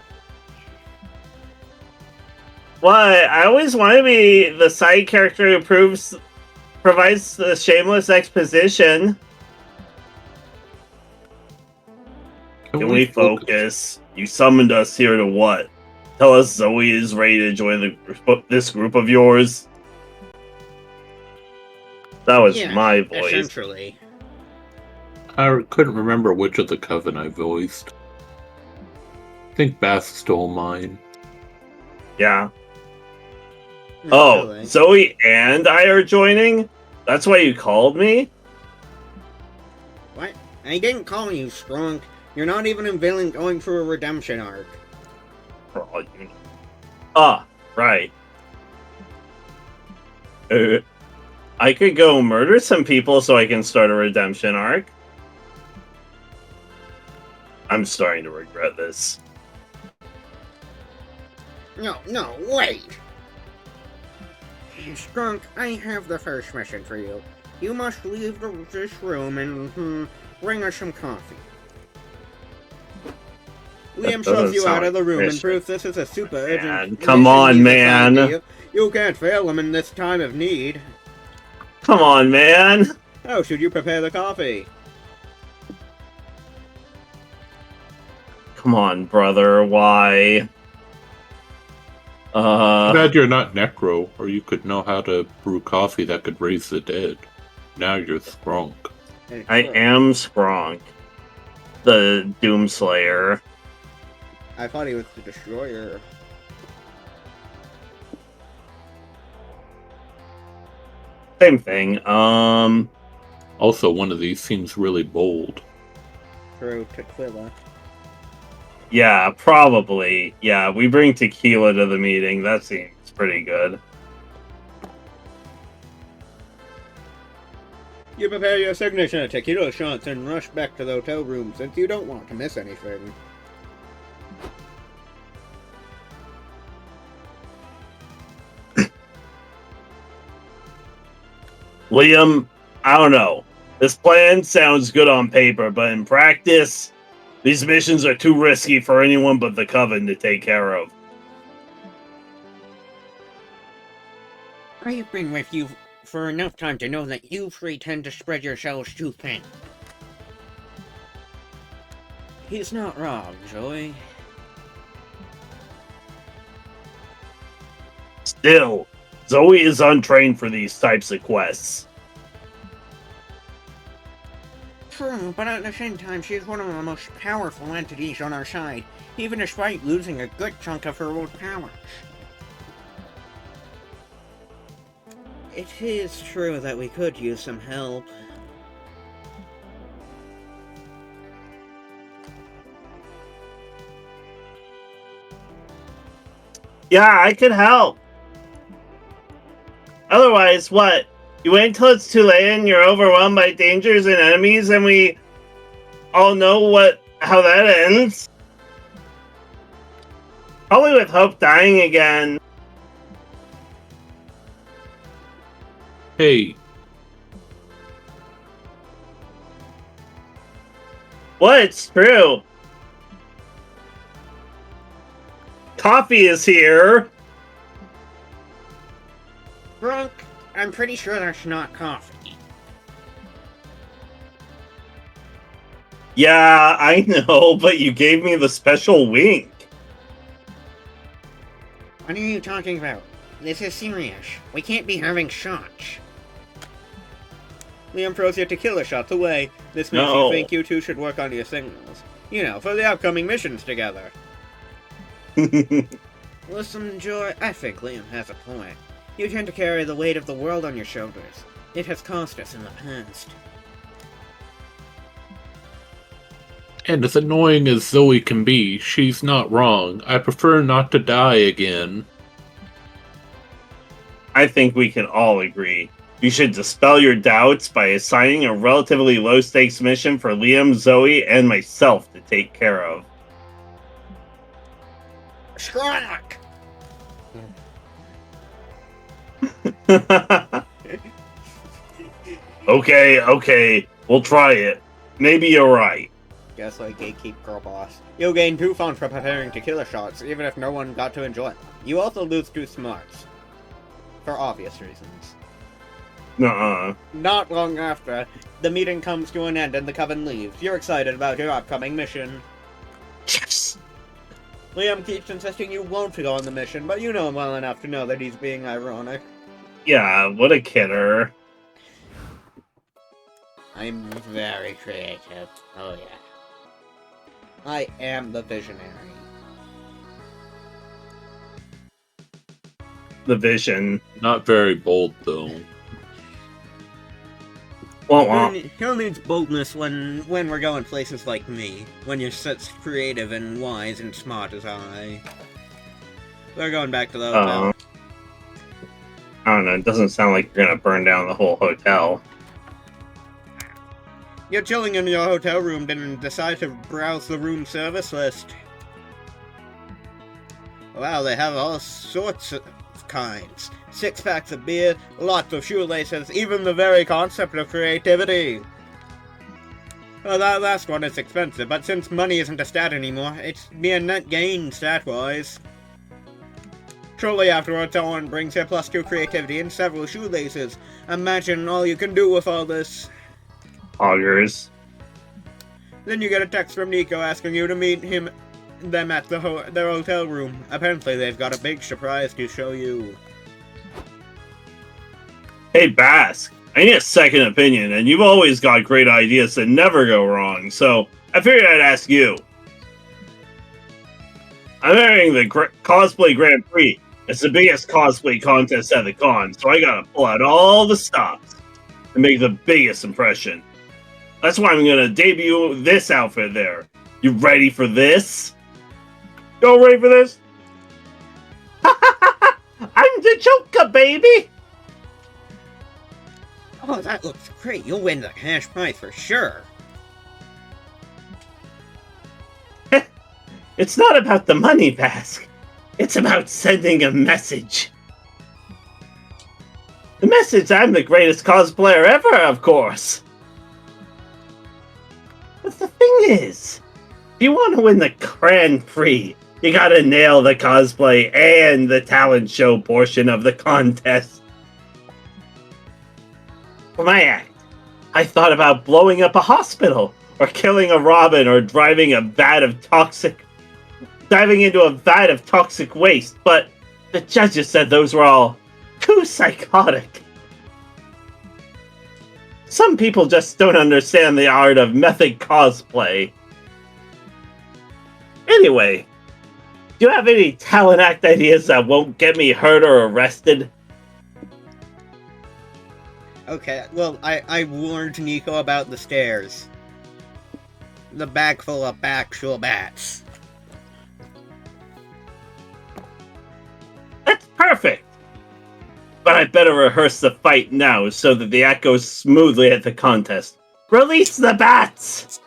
What? I always want to be the side character who provides the shameless exposition. Can we focus? You summoned us here to what? Tell us Zoe is ready to join this group of yours? That was my voice. Essentially. I couldn't remember which of the Coven I voiced. I think Bass stole mine. Yeah. Not Oh, really. Zoe and I are joining? That's why you called me? What? I didn't call you, Strunk. You're not even a villain going through a redemption arc. For all you know. Ah, right. I could go murder some people so I can start a redemption arc. I'm starting to regret this. No, wait! Strunk, I have the first mission for you. You must leave this room and bring us some coffee. Liam shoves you out of the room and proves this is a super urgent. Come on, man. You can't fail him in this time of need. Come on, man. How should you prepare the coffee? Come on, brother. Why? Glad you're not Nekro, or you could know how to brew coffee that could raise the dead. Now you're Skronk. I am Skronk, the Doomslayer. I thought he was the Destroyer. Same thing. Also, one of these seems really bold. Through Tequila. Yeah, probably. Yeah, we bring tequila to the meeting. That seems pretty good. You prepare your signature tequila shots and rush back to the hotel room since you don't want to miss anything. Liam, I don't know. This plan sounds good on paper, but in practice, these missions are too risky for anyone but the Coven to take care of. I've been with you for enough time to know that you three tend to spread yourselves too thin. He's not wrong, Joey. Still, Zoe is untrained for these types of quests. True, but at the same time, she's one of the most powerful entities on our side, even despite losing a good chunk of her old powers. It is true that we could use some help. Yeah, I could help. Otherwise, what? You wait until it's too late and you're overwhelmed by dangers and enemies and we all know how that ends? Probably with Hope dying again. Hey. What? It's true. Coffee is here. Drunk, I'm pretty sure that's not coffee. Yeah, I know, but you gave me the special wink. What are you talking about? This is serious. We can't be having shots. Liam throws your tequila shots away. This makes you think you two should work on your signals. You know, for the upcoming missions together. Listen, Joy, I think Liam has a point. You tend to carry the weight of the world on your shoulders. It has cost us in the past. And as annoying as Zoe can be, she's not wrong. I prefer not to die again. I think we can all agree. You should dispel your doubts by assigning a relatively low-stakes mission for Liam, Zoe, and myself to take care of. Schrock! Okay, we'll try it. Maybe you're right. Guess like gatekeep girl boss. You'll gain 2 funds for preparing tequila shots, even if no one got to enjoy them. You also lose 2 smarts. For obvious reasons. Nuh-uh. Not long after, the meeting comes to an end and the coven leaves. You're excited about your upcoming mission. Yes! Liam keeps insisting you won't go on the mission, but you know him well enough to know that he's being ironic. Yeah, what a kidder. I'm very creative. Oh yeah. I am the visionary. The vision. Not very bold, though. He'll need boldness when we're going places like me. When you're such creative and wise and smart as I. We're going back to the hotel. I don't know, it doesn't sound like you're gonna burn down the whole hotel. You're chilling in your hotel room and decide to browse the room service list. Wow, they have all sorts of kinds. 6 packs of beer, lots of shoelaces, even the very concept of creativity. Well, that last one is expensive, but since money isn't a stat anymore, it's be a net gain stat-wise. Shortly afterwards, someone brings their +2 creativity and several shoelaces. Imagine all you can do with all this. Augers. Then you get a text from Nekro asking you to meet them at their hotel room. Apparently they've got a big surprise to show you. Hey, Bask, I need a second opinion, and you've always got great ideas that never go wrong, so I figured I'd ask you. I'm entering the Cosplay Grand Prix. It's the biggest cosplay contest at the con, so I gotta pull out all the stops to make the biggest impression. That's why I'm gonna debut this outfit there. You ready for this? Y'all ready for this? I'm the Joker, baby! Oh, that looks great. You'll win the cash prize for sure. It's not about the money, Bask. It's about sending a message. The message I'm the greatest cosplayer ever, of course. But the thing is, if you want to win the Grand Prix, you gotta nail the cosplay and the talent show portion of the contest. For my act, I thought about blowing up a hospital, or killing a robin, or diving into a vat of toxic waste, but the judges said those were all too psychotic. Some people just don't understand the art of method cosplay. Anyway, do you have any talent act ideas that won't get me hurt or arrested? Okay, well, I warned Nekro about the stairs. The bag full of actual bats. That's perfect! But I better rehearse the fight now so that the act goes smoothly at the contest. Release the bats!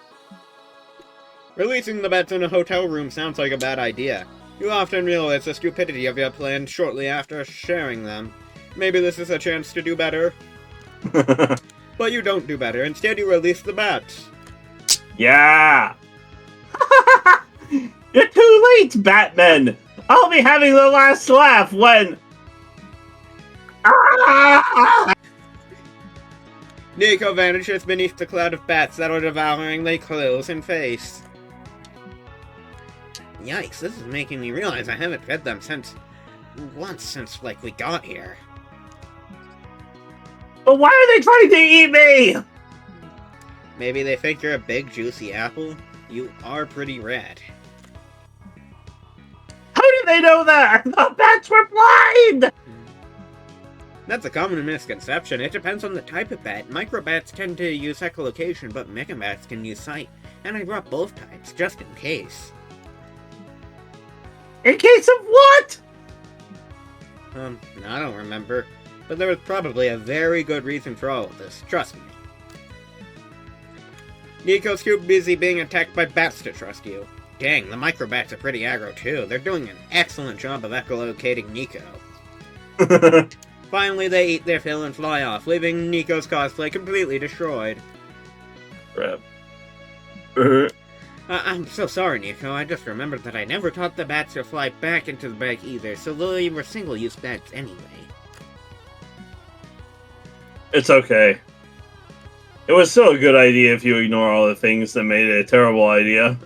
Releasing the bats in a hotel room sounds like a bad idea. You often realize the stupidity of your plans shortly after sharing them. Maybe this is a chance to do better. But you don't do better. Instead, you release the bats. Yeah! You're too late, Batman! I'll be having the last laugh when... Nekro vanishes beneath the cloud of bats that are devouring the clothes and face. Yikes, this is making me realize I haven't fed them since we got here. But why are they trying to eat me? Maybe they think you're a big, juicy apple? You are pretty red. How do they know that? The bats were blind! That's a common misconception. It depends on the type of bat. Microbats tend to use echolocation, but megabats can use sight. And I brought both types, just in case. In case of what? I don't remember. But there was probably a very good reason for all of this, trust me. Nico's too busy being attacked by bats to trust you. Dang, the microbats are pretty aggro too. They're doing an excellent job of echolocating Nico. Finally, they eat their fill and fly off, leaving Nico's cosplay completely destroyed. Crap. I'm so sorry, Nico. I just remembered that I never taught the bats to fly back into the bag either, so they were single-use bats anyway. It's okay. It was still a good idea if you ignore all the things that made it a terrible idea.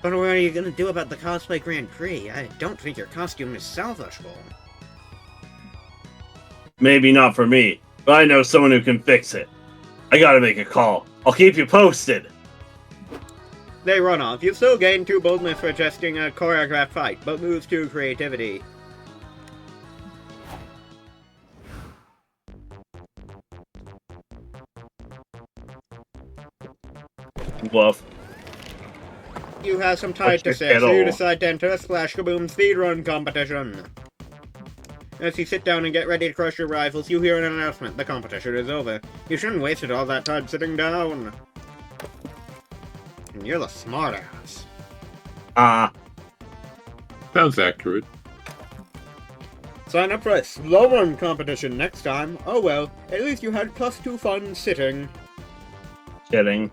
But what are you gonna do about the cosplay Grand Prix? I don't think your costume is salvageable. Maybe not for me, but I know someone who can fix it. I gotta make a call. I'll keep you posted. They run off. You still gain 2 boldness for suggesting a choreographed fight, but lose 2 creativity. Bluff. You have some time to say, so you decide to enter a Splash Kaboom speedrun competition. As you sit down and get ready to crush your rivals, you hear an announcement. The competition is over. You shouldn't waste all that time sitting down. And you're the smartass. Sounds accurate. Sign up for a slow run competition next time. Oh well, at least you had +2 fun sitting. Kidding.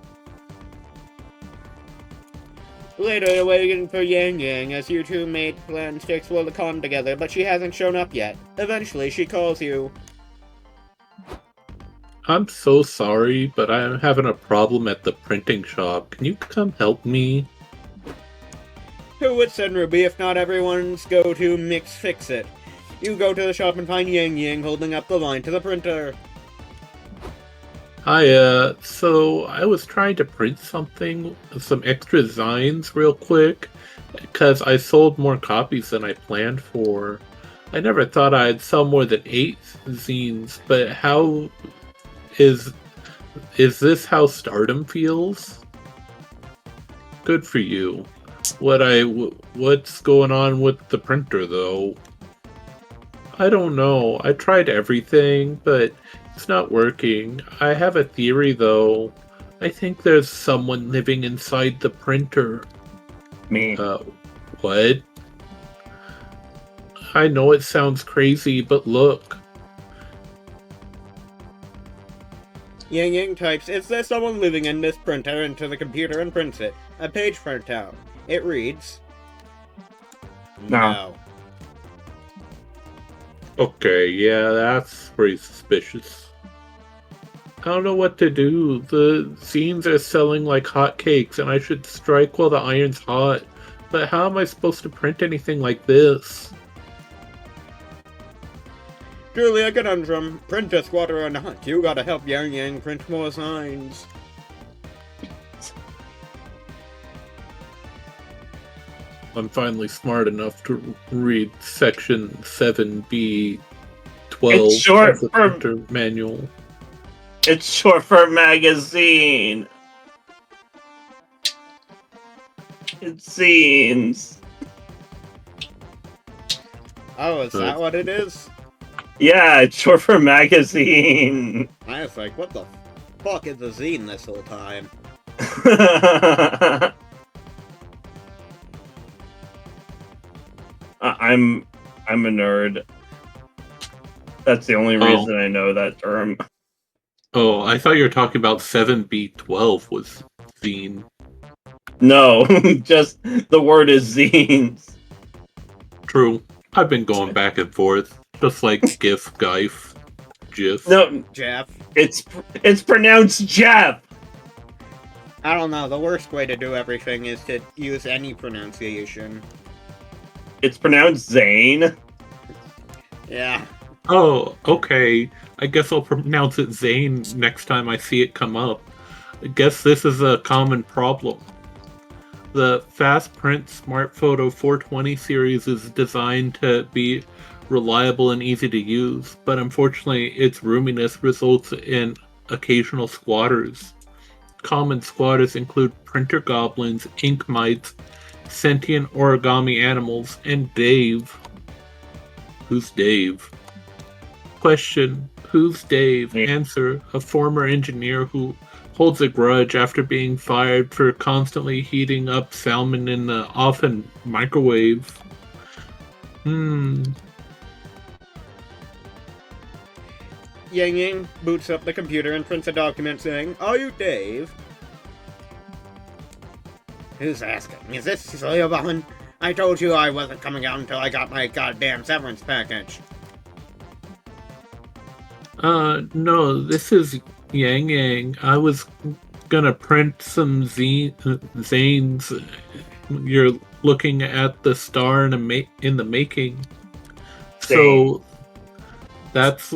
Later, you're waiting for Yang Yang as you two made plans to explore the con together, but she hasn't shown up yet. Eventually, she calls you. I'm so sorry, but I'm having a problem at the printing shop. Can you come help me? Who would send Ruby if not everyone's go-to Mix Fix-It? You go to the shop and find Yang Yang holding up the line to the printer. Hi, so I was trying to print something, some extra designs real quick, because I sold more copies than I planned for. I never thought I'd sell more than 8 zines, but how is this how Stardom feels? Good for you. What's going on with the printer, though? I don't know. I tried everything, but it's not working. I have a theory, though. I think there's someone living inside the printer. Me. What? I know it sounds crazy, but look. Yang Yang types, "Is there someone living in this printer?" into the computer and prints it. A page printout. It reads... No. Okay, yeah, that's pretty suspicious. I don't know what to do. The zines are selling like hotcakes, and I should strike while the iron's hot. But how am I supposed to print anything like this? Truly a conundrum. Printer squatter or not, you gotta help Yang Yang print more signs. I'm finally smart enough to read section 7B 12 It's short of the for printer manual. It's short for magazine. It's zines. Oh, is that what it is? Yeah, it's short for magazine. I was like, what the fuck is a zine this whole time? I'm a nerd. That's the only reason I know that term. Oh, I thought you were talking about 7B12 was zine. No, just the word is zines. True. I've been going back and forth, just like GIF, GIF, GIF. No, Jeff. it's pronounced Jeff. I don't know, the worst way to do everything is to use any pronunciation. It's pronounced Zane. Yeah. Oh, okay. I guess I'll pronounce it Zane next time I see it come up. I guess this is a common problem. The Fast Print Smart Photo 420 series is designed to be reliable and easy to use, but unfortunately its roominess results in occasional squatters. Common squatters include printer goblins, ink mites, sentient origami animals, and Dave. Who's Dave? Question: who's Dave? Answer: a former engineer who holds a grudge after being fired for constantly heating up salmon in the oven microwave. Yang Yang boots up the computer and prints a document saying, "Are you Dave?" Who's asking? Is this Cecilia? I told you I wasn't coming out until I got my goddamn severance package. No, this is Yang Yang. I was gonna print some Zanes. You're looking at the star in the making. So that's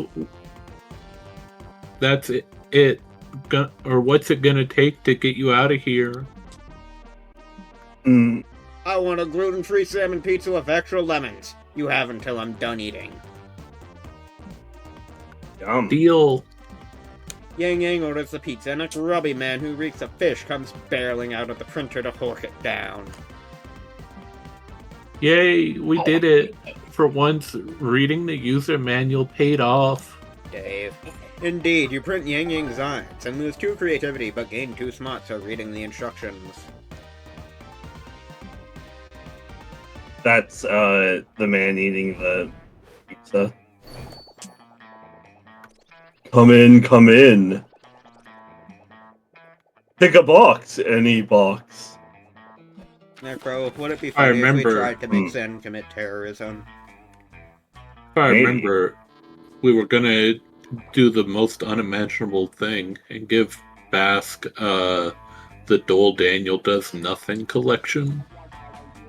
it. Or what's it gonna take to get you out of here? I want a gluten-free salmon pizza with extra lemons. You have until I'm done eating. Yum. Deal. Yang Yang orders the pizza, and a grubby man who reeks of fish comes barreling out of the printer to hork it down. Yay, we did it. For once, reading the user manual paid off. Dave. Indeed, you print Yang Yang designs, and lose 2 creativity, but gain 2 smarts for reading the instructions. That's the man eating the pizza. Come in, come in. Pick a box, any box. Nekro, would it be funny if we tried to make Zen commit terrorism? I remember we were gonna do the most unimaginable thing and give Basque the Dole Daniel Does Nothing collection.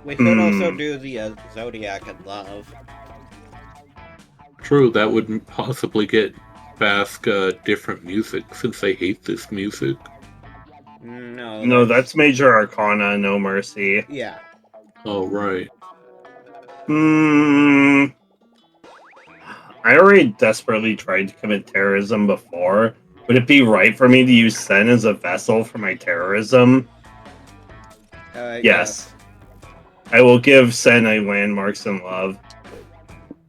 We could also do the Zodiac and Love. True, that would possibly get Basque different music since they hate this music. No, that's Major Arcana, No Mercy. Yeah. Oh, right. I already desperately tried to commit terrorism before. Would it be right for me to use Sen as a vessel for my terrorism? Yes. I will give Sen a Landmarks in Love.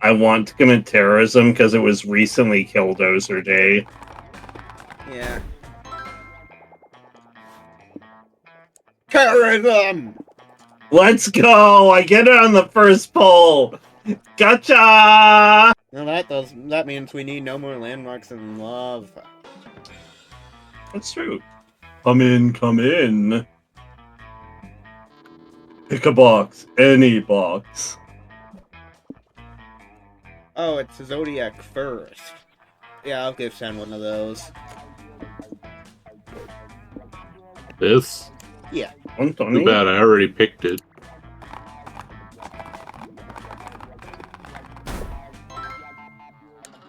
I want to commit terrorism because it was recently Killdozer Day. Yeah. Terrorism! Let's go! I get it on the first poll! Gotcha! Now that means we need no more Landmarks in Love. That's true. Come in, come in. Pick a box, any box. Oh, it's Zodiac first. Yeah, I'll give Sen one of those. This? Yeah. Too bad I already picked it.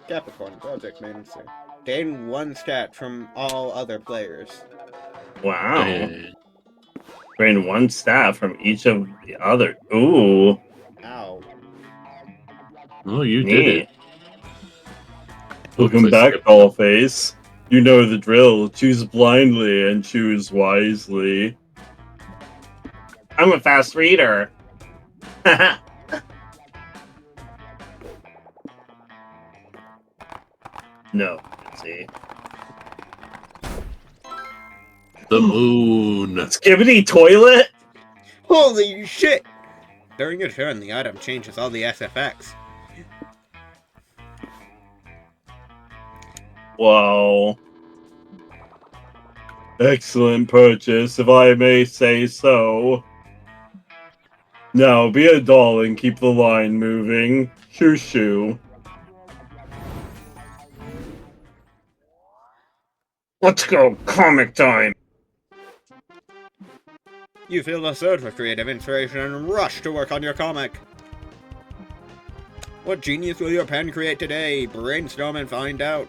Capricorn Project Manager. Gain 1 stat from all other players. Wow. Gain 1 stat from each of the other. Ooh. Ow. Oh, you did it. Welcome back, Dollface. You know the drill. Choose blindly and choose wisely. I'm a fast reader. No, let's see. The moon. Skibbity toilet? Holy shit! During your turn, the item changes all the SFX. Wow. Excellent purchase, if I may say so. Now, be a doll and keep the line moving. Shoo shoo. Let's go, comic time! You feel a surge of creative inspiration and rush to work on your comic. What genius will your pen create today? Brainstorm and find out.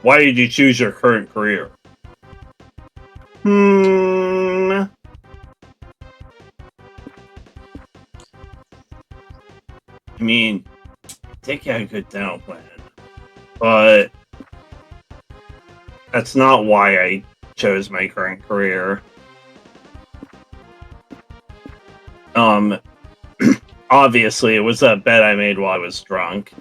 Why did you choose your current career? I mean, Dick had a good dental plan, but that's not why I chose my current career. Obviously, it was a bet I made while I was drunk.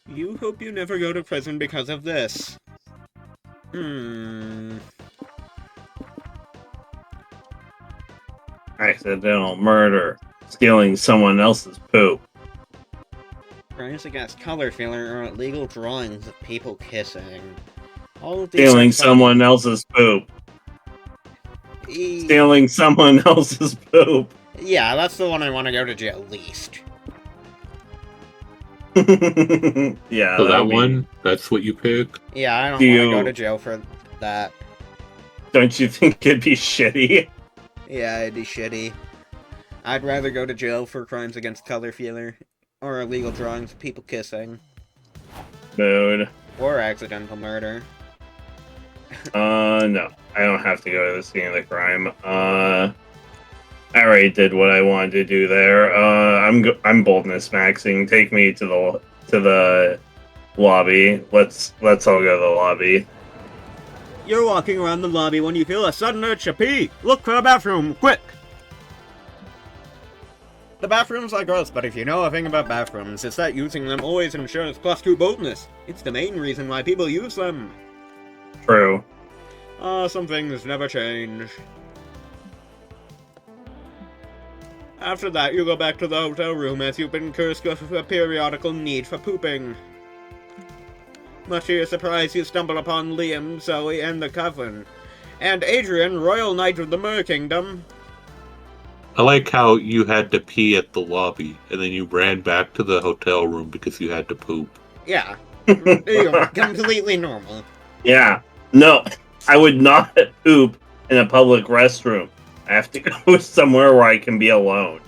You hope you never go to prison because of this. Accidental murder. Stealing someone else's poop. Crimes against color filler are illegal drawings of people kissing. All of these Stealing someone else's poop. Stealing someone else's poop. Yeah, that's the one I want to go to jail least. Yeah, So that one, that's what you pick? Yeah, I don't want to go to jail for that. Don't you think it'd be shitty? Yeah, it'd be shitty. I'd rather go to jail for crimes against color feeler, or illegal drawings of people kissing. Mood. Or accidental murder. No. I don't have to go to the scene of the crime. I already did what I wanted to do there. I'm boldness maxing. Take me to the lobby. Let's all go to the lobby. You're walking around the lobby when you feel a sudden urge to pee. Look for the bathroom, quick! The bathrooms are gross, but if you know a thing about bathrooms, it's that using them always ensures +2 boldness. It's the main reason why people use them. True. Some things never change. After that, you go back to the hotel room as you've been cursed with a periodical need for pooping. Much to your surprise, you stumble upon Liam, Zoe, and the Coven. And Adrian, Royal Knight of the Mer Kingdom. I like how you had to pee at the lobby, and then you ran back to the hotel room because you had to poop. Yeah. Completely normal. Yeah. No, I would not poop in a public restroom. I have to go somewhere where I can be alone.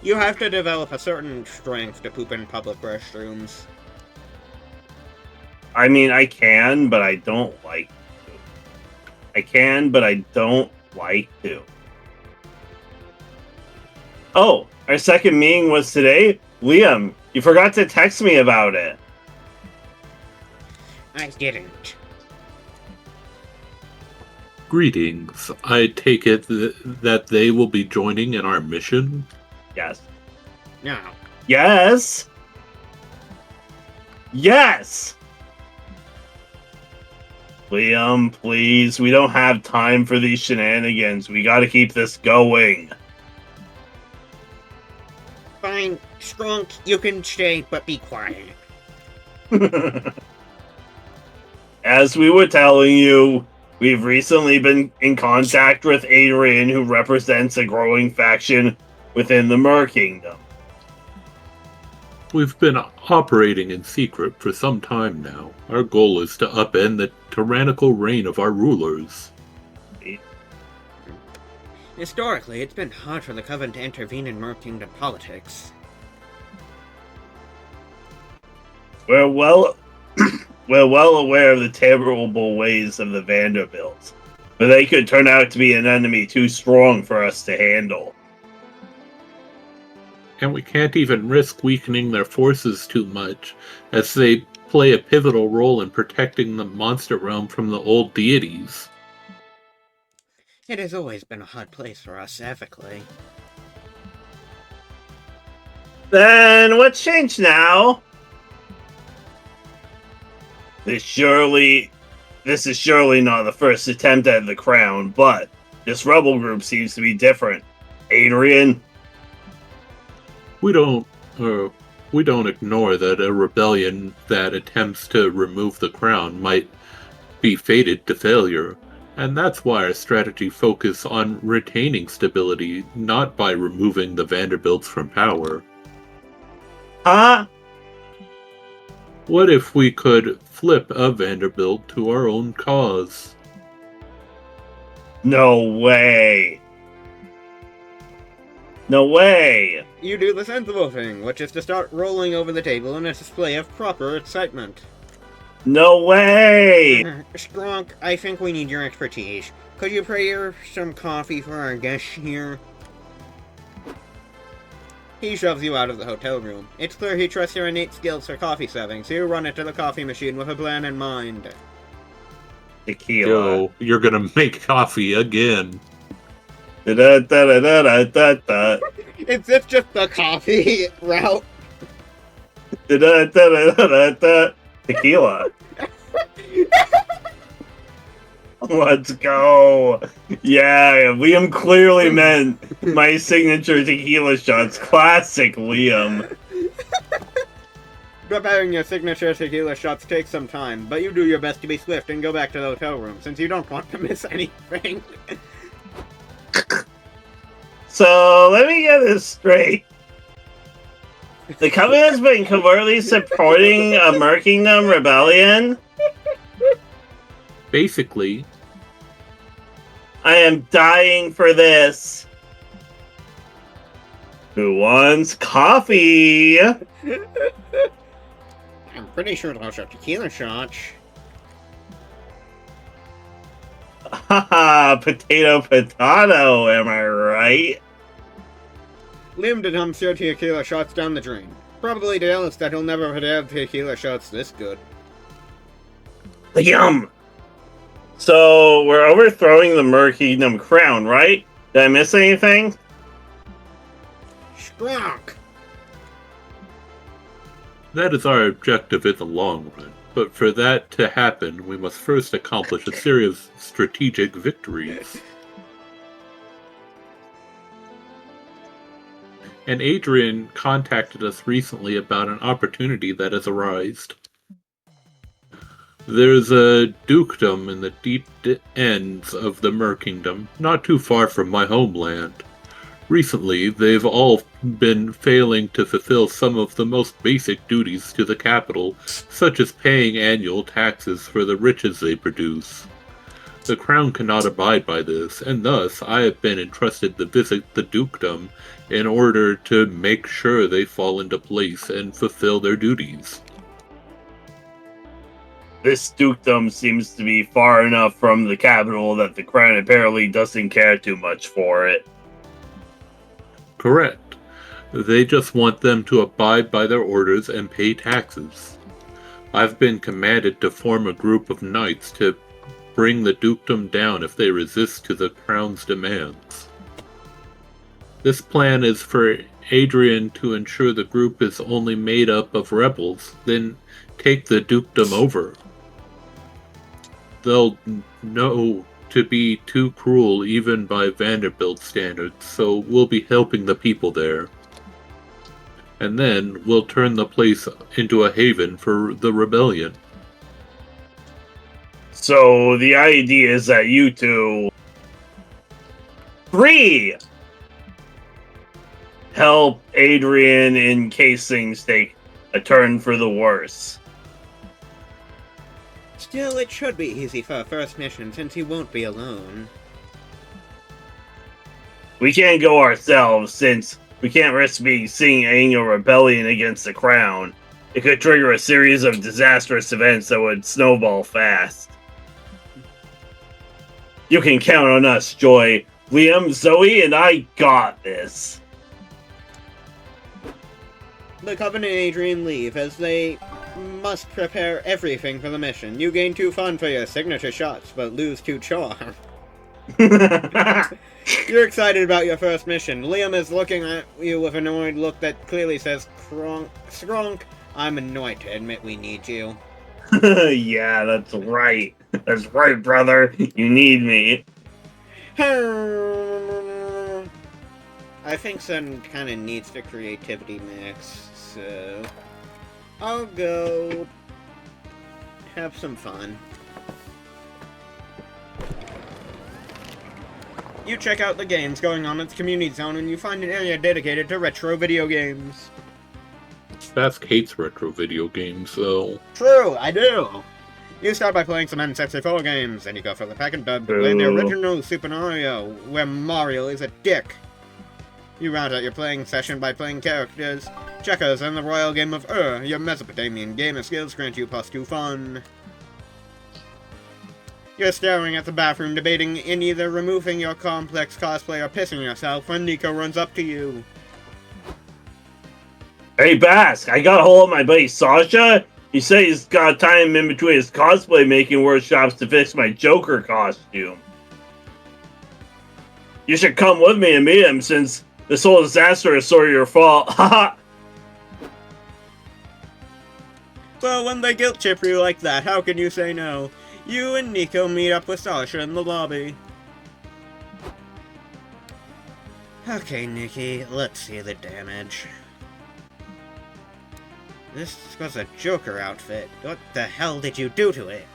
You have to develop a certain strength to poop in public restrooms. I mean, I can, but I don't like to. I can, but I don't like to. Oh, our second meeting was today? Liam, you forgot to text me about it. I didn't. Greetings. I take it that they will be joining in our mission? Yes. No. Yes! Yes! Liam, please, we don't have time for these shenanigans. We gotta keep this going. Fine, Strunk, you can stay, but be quiet. As we were telling you, we've recently been in contact with Adrian, who represents a growing faction within the Mer Kingdom. We've been operating in secret for some time now. Our goal is to upend the tyrannical reign of our rulers. Historically, it's been hard for the Coven to intervene in Mer Kingdom politics. We're well aware of the terrible ways of the Vanderbilts, but they could turn out to be an enemy too strong for us to handle. And we can't even risk weakening their forces too much, as they play a pivotal role in protecting the monster realm from the old deities. It has always been a hard place for us ethically. Then what's changed now? This is surely not the first attempt at the crown, but this rebel group seems to be different. Adrian? We don't ignore that a rebellion that attempts to remove the crown might be fated to failure, and that's why our strategy focuses on retaining stability, not by removing the Vanderbilts from power. Huh? What if we could flip a Vanderbilt to our own cause? No way! No way! You do the sensible thing, which is to start rolling over the table in a display of proper excitement. No way! Strunk, I think we need your expertise. Could you prepare some coffee for our guests here? He shoves you out of the hotel room. It's clear he trusts your innate skills for coffee serving, so you run it to the coffee machine with a plan in mind. Tequila. Yo, you're gonna make coffee again. Da-da-da-da-da-da-da. Is this just the coffee route? Da-da-da-da-da-da. Tequila. Let's go. Yeah, Liam clearly meant my signature tequila shots. Classic Liam. Preparing your signature tequila shots takes some time, but you do your best to be swift and go back to the hotel room, since you don't want to miss anything. So, let me get this straight. The company has been covertly supporting a Merkingdom rebellion? Basically, I am dying for this. Who wants coffee? I'm pretty sure those are tequila shots. Haha, potato, am I right? Liam dumps your tequila shots down the drain. Probably jealous that he'll never have tequila shots this good. Yum! So, we're overthrowing the Merkingdom crown, right? Did I miss anything? Strunk! that is our objective in the long run. But for that to happen, we must first accomplish a series of strategic victories. And Adrian contacted us recently about an opportunity that has arisen. There's a dukedom in the deep ends of the Merkingdom, not too far from my homeland. Recently, they've all been failing to fulfill some of the most basic duties to the capital, such as paying annual taxes for the riches they produce. The crown cannot abide by this, and thus I have been entrusted to visit the dukedom in order to make sure they fall into place and fulfill their duties. This dukedom seems to be far enough from the capital that the crown apparently doesn't care too much for it. Correct. They just want them to abide by their orders and pay taxes. I've been commanded to form a group of knights to bring the dukedom down if they resist to the crown's demands. This plan is for Adrian to ensure the group is only made up of rebels, then take the dukedom over. They'll know to be too cruel even by Vanderbilt standards, so we'll be helping the people there. And then we'll turn the place into a haven for the rebellion. So the idea is that you two... 3! Help Adrian in case things take a turn for the worse. Still, it should be easy for a first mission, since he won't be alone. We can't go ourselves, since we can't risk seeing annual rebellion against the crown. It could trigger a series of disastrous events that would snowball fast. You can count on us, Joy. Liam, Zoe, and I got this. The Covenant and Adrian leave, as they must prepare everything for the mission. You gain 2 fun for your signature shots, but lose 2 charm. You're excited about your first mission. Liam is looking at you with an annoyed look that clearly says, Skronk, I'm annoyed to admit we need you. Yeah, that's right. That's right, brother. You need me. I think Sun kind of needs the creativity mix, so I'll go have some fun. You check out the games going on at the community zone and you find an area dedicated to retro video games. Bask hates retro video games, though. True, I do. You start by playing some N64 games, then you go for the second dub to play the original Super Mario, where Mario is a dick. You round out your playing session by playing characters, checkers, and the royal game of your Mesopotamian gamer skills grant you +2 fun. You're staring at the bathroom debating in either removing your complex cosplay or pissing yourself when Nekro runs up to you. Hey, Bask, I got a hold of my buddy Sasha. He said he's got time in between his cosplay making workshops to fix my Joker costume. You should come with me and meet him since this whole disaster is sort of your fault. Haha. Well, when they guilt trip you like that, how can you say no? You and Nekro meet up with Sasha in the lobby. Okay, Nikki, let's see the damage. This was a Joker outfit. What the hell did you do to it?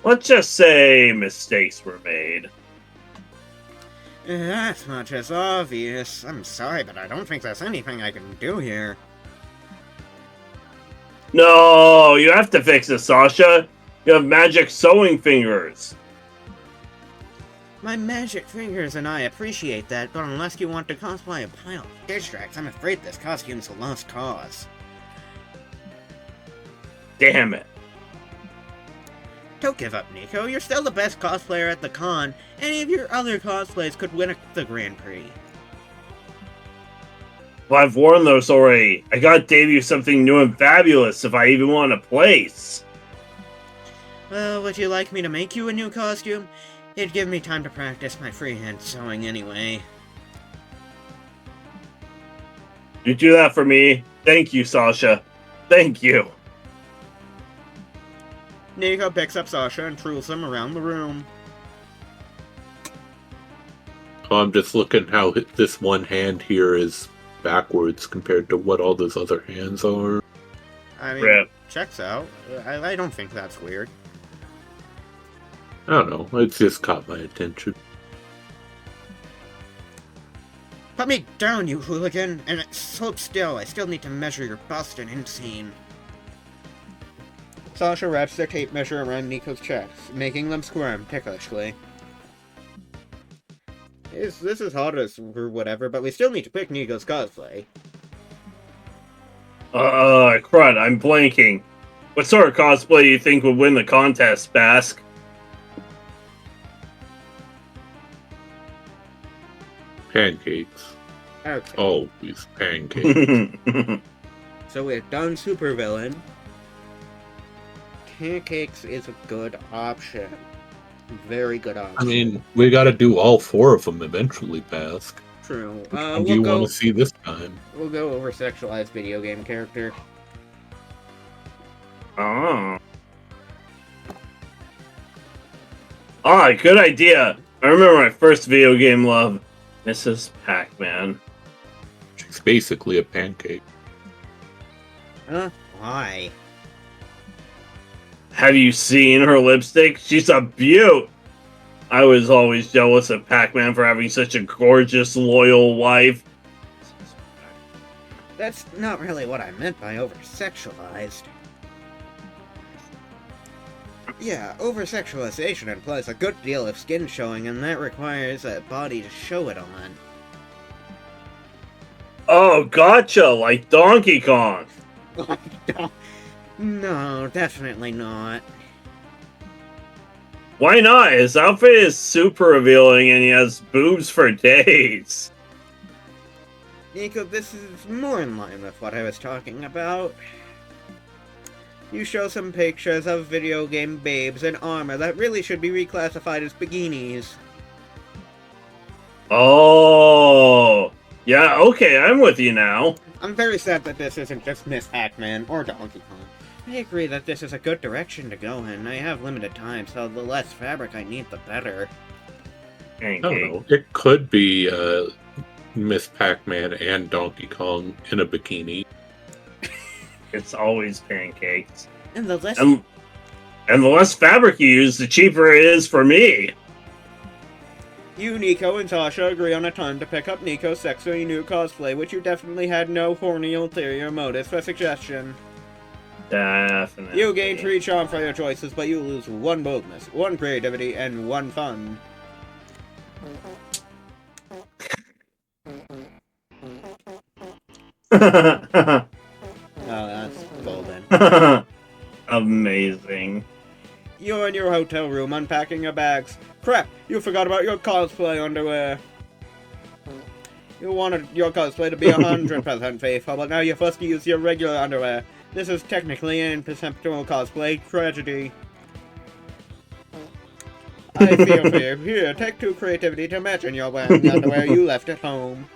Let's just say mistakes were made. That much is obvious. I'm sorry, but I don't think there's anything I can do here. No, you have to fix it, Sasha. You have magic sewing fingers. My magic fingers and I appreciate that, but unless you want to cosplay a pile of dish tracks, I'm afraid this costume's a lost cause. Damn it. Don't give up, Nekro. You're still the best cosplayer at the con. Any of your other cosplays could win the Grand Prix. Well, I've worn those already. I gotta debut something new and fabulous if I even want a place. Well, would you like me to make you a new costume? It'd give me time to practice my freehand sewing anyway. You do that for me? Thank you, Sasha. Thank you. Nekro picks up Sasha and twirls him around the room. Oh, I'm just looking how this one hand here is backwards compared to what all those other hands are. I mean, Rip. checks out. I don't think that's weird. I don't know, it just caught my attention. Put me down, you hooligan, and slope still. I still need to measure your bust and inseam. Sasha wraps their tape measure around Nekro's chest, making them squirm ticklishly. This is hard or whatever, but we still need to pick Nekro's cosplay. Crud, I'm blanking. What sort of cosplay do you think would win the contest, Bask? Pancakes. Okay. Oh, these pancakes. So we've done supervillain. Pancakes is a good option. Very good option. I mean, we gotta do all 4 of them eventually, Bask. True. Which one do you want to see this time? We'll go over sexualized video game character. Oh. Ah, good idea. I remember my first video game love, Mrs. Pac-Man. She's basically a pancake. Huh? Why? Have you seen her lipstick? She's a beaut. I was always jealous of Pac-Man for having such a gorgeous, loyal wife. That's not really what I meant by over-sexualized. Yeah, over-sexualization implies a good deal of skin showing, and that requires a body to show it on. Oh, gotcha, like Donkey Kong. No, definitely not. Why not? His outfit is super revealing and he has boobs for days. Nekro, this is more in line with what I was talking about. You show some pictures of video game babes in armor that really should be reclassified as bikinis. Oh, yeah, okay, I'm with you now. I'm very sad that this isn't just Miss Pac-Man or Donkey Kong. I agree that this is a good direction to go in. I have limited time, so the less fabric I need, the better. I don't know. It could be Miss Pac-Man and Donkey Kong in a bikini. It's always pancakes. And the less... And the less fabric you use, the cheaper it is for me. You, Nekro, and Sasha agree on a time to pick up Nekro's sexy new cosplay, which you definitely had no horny ulterior motives for suggestion. Definitely. You gain 3 charm for your choices, but you lose 1 boldness, 1 creativity, and 1 fun. Oh, that's golden. Amazing. You're in your hotel room unpacking your bags. Crap, you forgot about your cosplay underwear. You wanted your cosplay to be 100% faithful, but now you're forced to use your regular underwear. This is technically an imperceptible cosplay tragedy. I feel for you. Here, take 2 creativity to imagine you're wearing the underwear you left at home.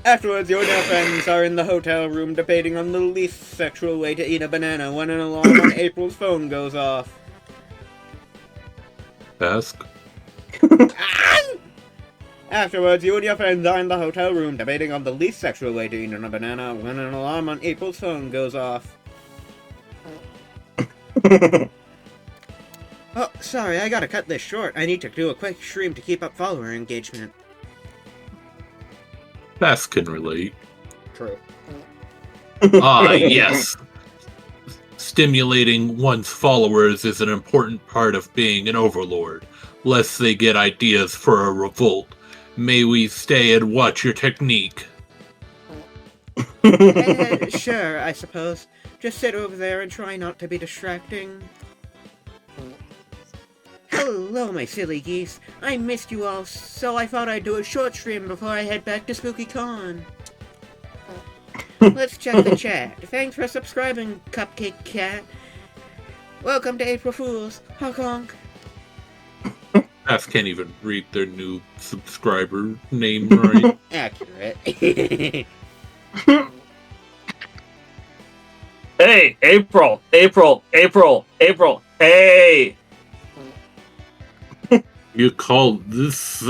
Afterwards, you and your friends are in the hotel room debating on the least sexual way to eat a banana when an alarm on April's phone goes off. Ask. Afterwards, you and your friends are in the hotel room debating on the least sexual way to eat a banana when an alarm on April's phone goes off. Oh, sorry, I gotta cut this short. I need to do a quick stream to keep up follower engagement. Ask can relate. True. Ah, yes. Stimulating one's followers is an important part of being an overlord, lest they get ideas for a revolt. May we stay and watch your technique? Sure, I suppose. Just sit over there and try not to be distracting. Hello, my silly geese. I missed you all, so I thought I'd do a short stream before I head back to Spooky Con. Let's check the chat. Thanks for subscribing, Cupcake Cat. Welcome to April Fools. Hong Kong. Ask can't even read their new subscriber name right. Accurate. Hey, April, hey! You call this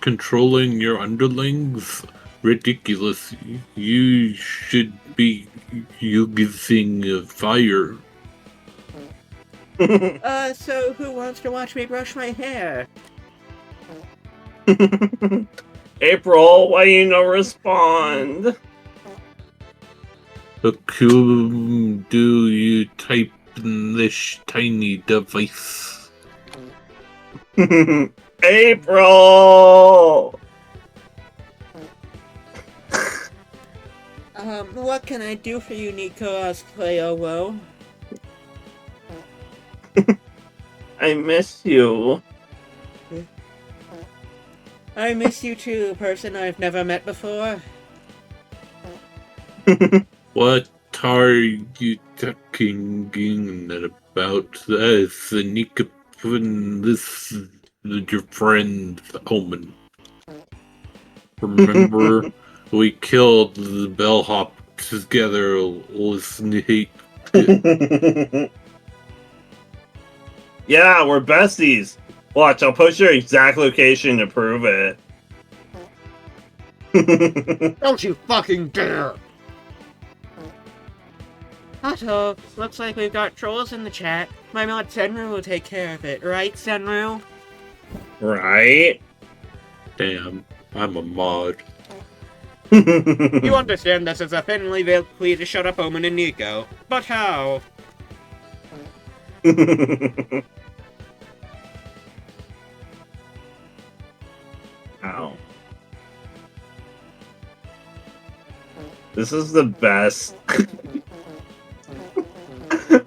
controlling your underlings? Ridiculous. You should be using fire. So who wants to watch me brush my hair? April, why you no respond? Whom do you type in this tiny device? April! What can I do for you, Nekro cosplay, oh whoa? I miss you. I miss you too, person I've never met before. What are you talking about? Nika, this is your friend Omen. Remember, we killed the bellhop together. Yeah, we're besties. Watch, I'll post your exact location to prove it. Don't you fucking dare! Otto, looks like we've got trolls in the chat. My mod Senru will take care of it, right, Senru? Right? Damn, I'm a mod. You understand this is a thinly veiled plea to shut up Omen and Nico. But how? Ow. This is the best.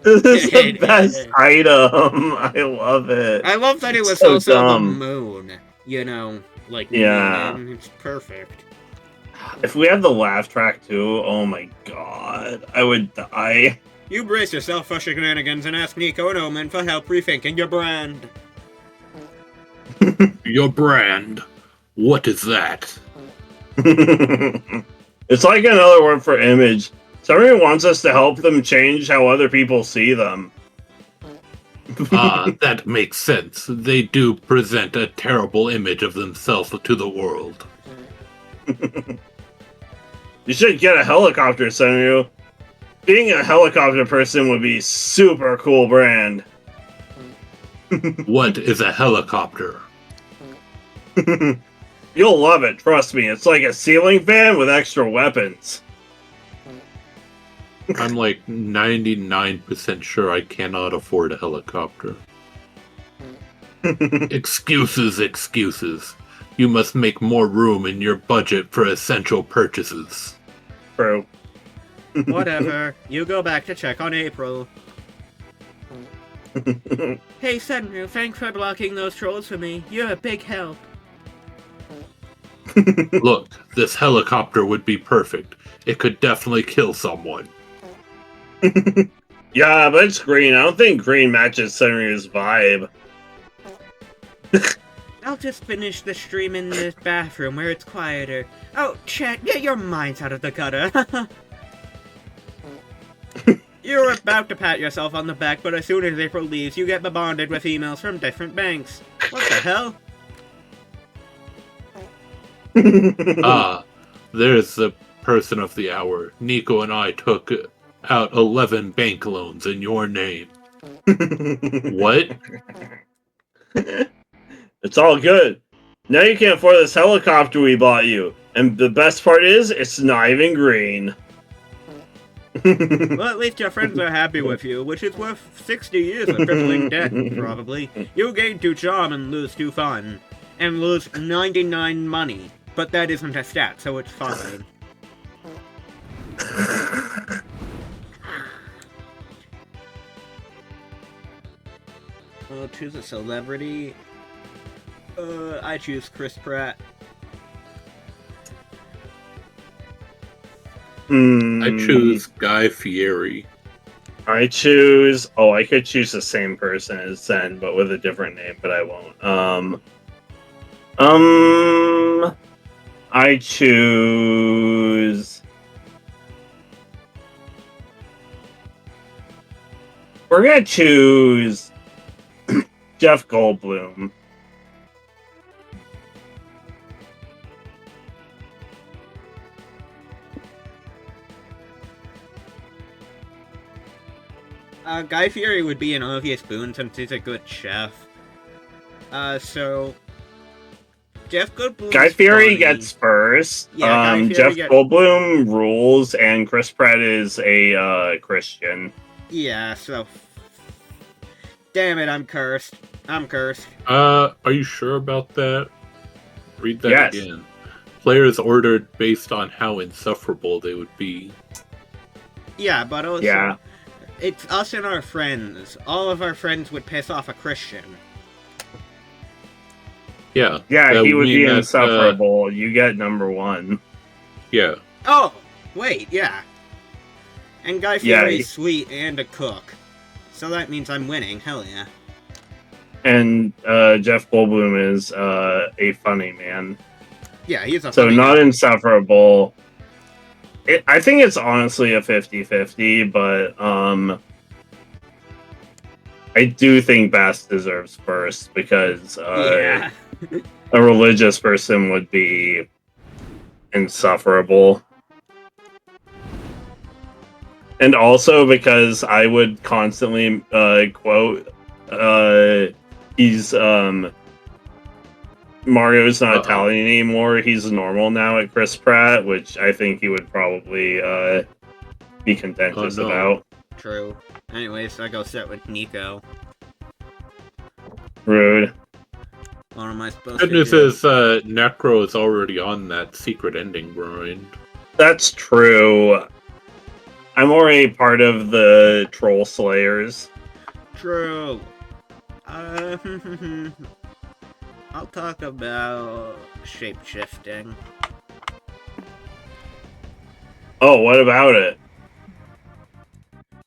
This is the best item. I love it. I love that it was so also dumb. the moon. You know, like Yeah. moon, it's perfect. If we had the laugh track too, oh my god, I would die. You brace yourself for shenanigans and ask Nico and Omen for help rethinking your brand. Your brand? What is that? It's like another word for image. Somebody wants us to help them change how other people see them. Ah, that makes sense. They do present a terrible image of themselves to the world. You should get a helicopter, Senryu. Being a helicopter person would be super cool brand. What is a helicopter? You'll love it, trust me. It's like a ceiling fan with extra weapons. I'm like 99% sure I cannot afford a helicopter. Excuses, excuses. You must make more room in your budget for essential purchases. True. Whatever. You go back to check on April. Hey, Senru, thanks for blocking those trolls for me. You're a big help. Look, this helicopter would be perfect. It could definitely kill someone. Yeah, but it's green. I don't think green matches Senryu's vibe. I'll just finish the stream in this bathroom where it's quieter. Oh, Chet, get your minds out of the gutter. You're about to pat yourself on the back, but as soon as April leaves, you get bombarded with emails from different banks. What the hell? Ah, there's the person of the hour. Nico and I took out 11 bank loans in your name. What? It's all good. Now you can't afford this helicopter we bought you. And the best part is, it's not even green. Well, at least your friends are happy with you, which is worth 60 years of crippling debt, probably. You gain 2 charm and lose 2 fun. And lose 99 money. But that isn't a stat, so it's fine. I'll choose a celebrity. I choose Chris Pratt. I choose Guy Fieri. I choose... Oh, I could choose the same person as Zen, but with a different name, but I won't. I choose... We're gonna choose... Jeff Goldblum. Guy Fieri would be an obvious boon since he's a good chef. So... Jeff Goldblum. Guy Fieri gets first. Yeah, Jeff Goldblum rules, and Chris Pratt is a Christian. Yeah, so... Damn it, I'm cursed. I'm cursed. Are you sure about that? Read that Yes. again. Players ordered based on how insufferable they would be. Yeah, but also... Yeah. It's us and our friends. All of our friends would piss off a Christian. Yeah. Yeah, he would be that, insufferable. You get number 1. Yeah. Oh! Wait, yeah. And Guy Fieri's sweet and a cook. So that means I'm winning, hell yeah. And Jeff Goldblum is a funny man. Yeah, he's a So funny not guy. insufferable. I think it's honestly a 50-50, but I do think Bass deserves first because Yeah. a religious person would be insufferable. And also because I would constantly quote he's Mario's not Italian anymore, he's normal now at Chris Pratt, which I think he would probably be contentious about. True. Anyways, I go set with Nico. Rude. What am I supposed Good to news do? is Nekro is already on that secret ending grind. That's true. I'm already part of the Troll Slayers. True. I'll talk about shape-shifting. Oh, what about it?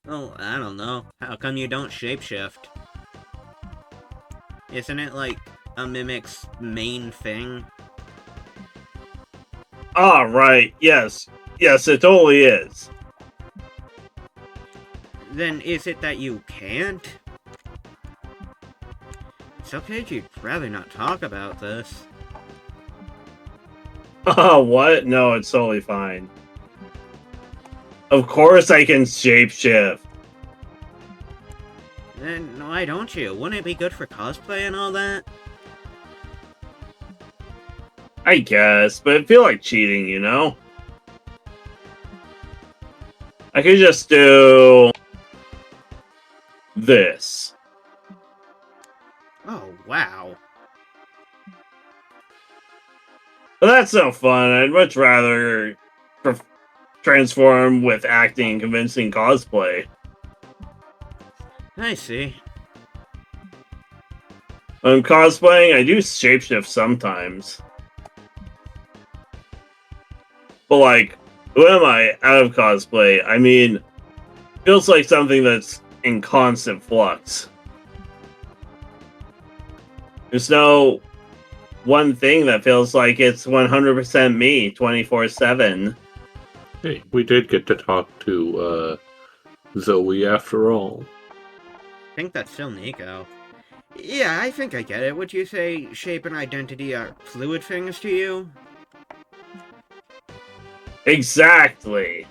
Oh, I don't know. How come you don't shapeshift? Isn't it like a mimic's main thing? Ah, right. Yes. Yes, it totally is. Then is it that you can't? It's okay if you'd rather not talk about this. Oh, what? No, it's totally fine. Of course I can shapeshift. Then why don't you? Wouldn't it be good for cosplay and all that? I guess, but I feel like cheating, you know? I could just do this. Oh, wow. But that's no fun. I'd much rather transform with acting and convincing cosplay. I see. When I'm cosplaying, I do shapeshift sometimes. But like, when am I out of cosplay? I mean, feels like something that's in constant flux. There's no one thing that feels like it's 100% me 24/7. Hey, we did get to talk to Zoe after all. I think that's still Nico. Yeah, I think I get it. Would you say shape and identity are fluid things to you? Exactly.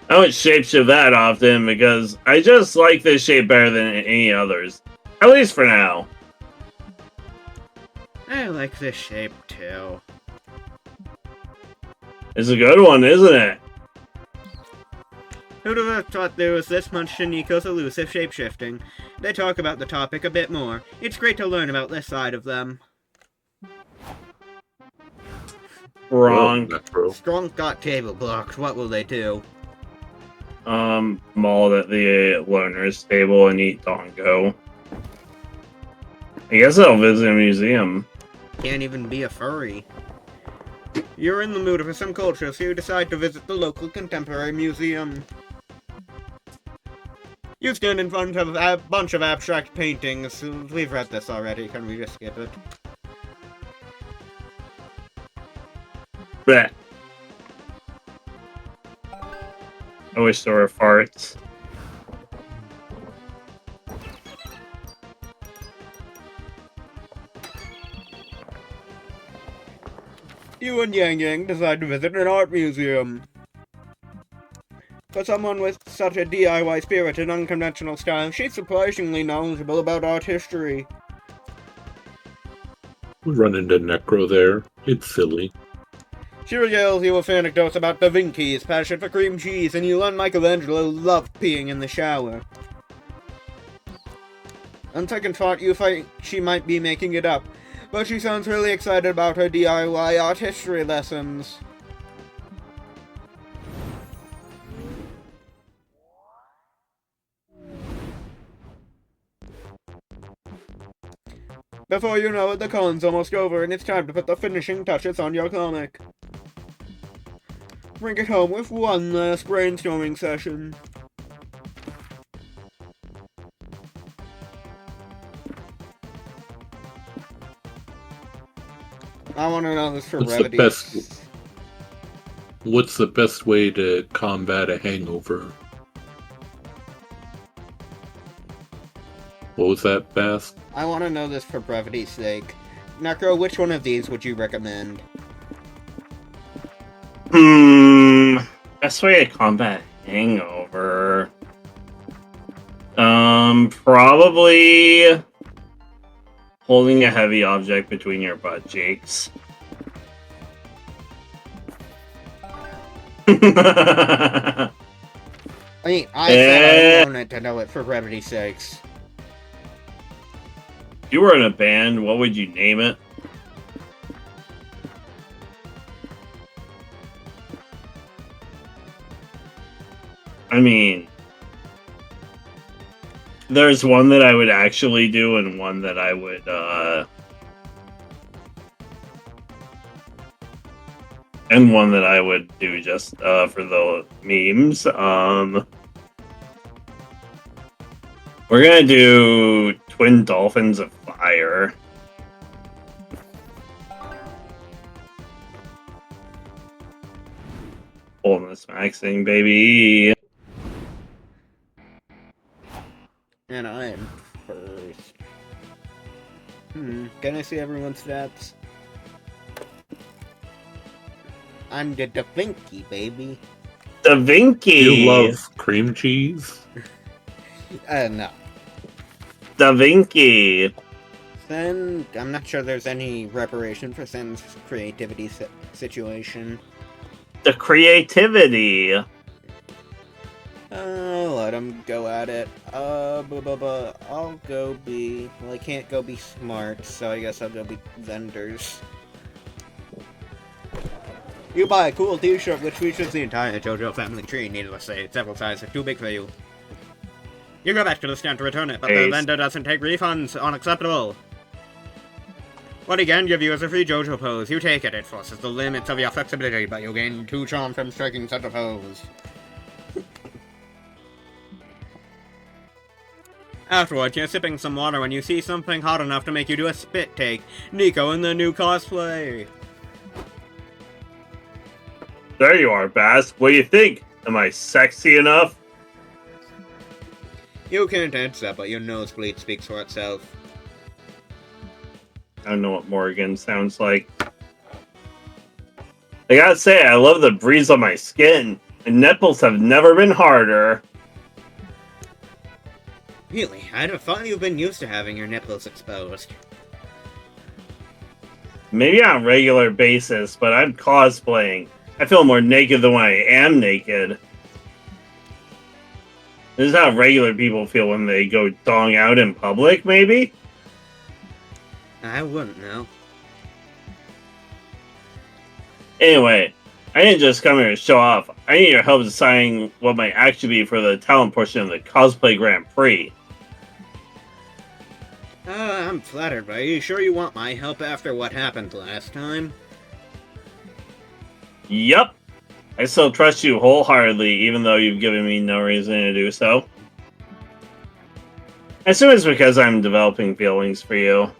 I don't shapeshift that often because I just like this shape better than any others. At least for now. I like this shape too. It's a good one, isn't it? Who'd have thought there was this much to Nico's elusive shapeshifting? They talk about the topic a bit more. It's great to learn about this side of them. Wrong. Strong got table blocked. What will they do? Maul at the learner's table and eat Dongo. I guess I'll visit a museum. Can't even be a furry. You're in the mood for some culture, so you decide to visit the local contemporary museum. You stand in front of a bunch of abstract paintings. We've read this already. Can we just skip it? Blech. I wish there were farts. You and Yang Yang decide to visit an art museum. For someone with such a DIY spirit and unconventional style, she's surprisingly knowledgeable about art history. We run into Nekro there. It's silly. She regales you with anecdotes about Da Vinci's passion for cream cheese, and you learn Michelangelo loved peeing in the shower. On second thought, you think she might be making it up, but she sounds really excited about her DIY art history lessons. Before you know it, the con's almost over, and it's time to put the finishing touches on your comic. Bring it home with one last brainstorming session. I want to know this for brevity. What's the best way to combat a hangover? What was that, Bass? I want to know this for brevity's sake. Nekro, which one of these would you recommend? Best way to combat hangover. Probably holding a heavy object between your butt cheeks. I mean, I said I wanted to know it for brevity's sakes. If you were in a band, what would you name it? I mean, there's one that I would actually do and one that I would, and one that I would do just, for the memes. We're gonna do Twin Dolphins of Fire. Fullness maxing, baby. And I am first. Can I see everyone's stats? I'm the Da Vinci, baby. Da Vinci! You love cream cheese? No. Da Vinci! Sen, I'm not sure there's any reparation for Sen's creativity situation. the creativity. Let him go at it. I'll go be... Well, I can't go be smart, so I guess I'll go be vendors. You buy a cool t-shirt which features the entire JoJo family tree, needless to say, several sizes too big for you. You go back to the stand to return it, but the vendor doesn't take refunds. Unacceptable. What he can give you is a free JoJo pose. You take it. It forces the limits of your flexibility, but you'll gain 2 charm from striking such a pose. Afterward, you're sipping some water when you see something hot enough to make you do a spit take. Nekro in the new cosplay. There you are, Bass. What do you think? Am I sexy enough? You can't answer, but your nosebleed speaks for itself. I don't know what Morgan sounds like. I gotta say, I love the breeze on my skin. And nipples have never been harder. Really? I'd have thought you've been used to having your nipples exposed. Maybe on a regular basis, but I'm cosplaying. I feel more naked than when I am naked. This is how regular people feel when they go dong out in public, maybe? I wouldn't know. Anyway, I didn't just come here to show off. I need your help deciding what might actually be for the talent portion of the Cosplay Grand Prix. I'm flattered, but are you sure you want my help after what happened last time? Yup. I still trust you wholeheartedly, even though you've given me no reason to do so. I assume it's because I'm developing feelings for you.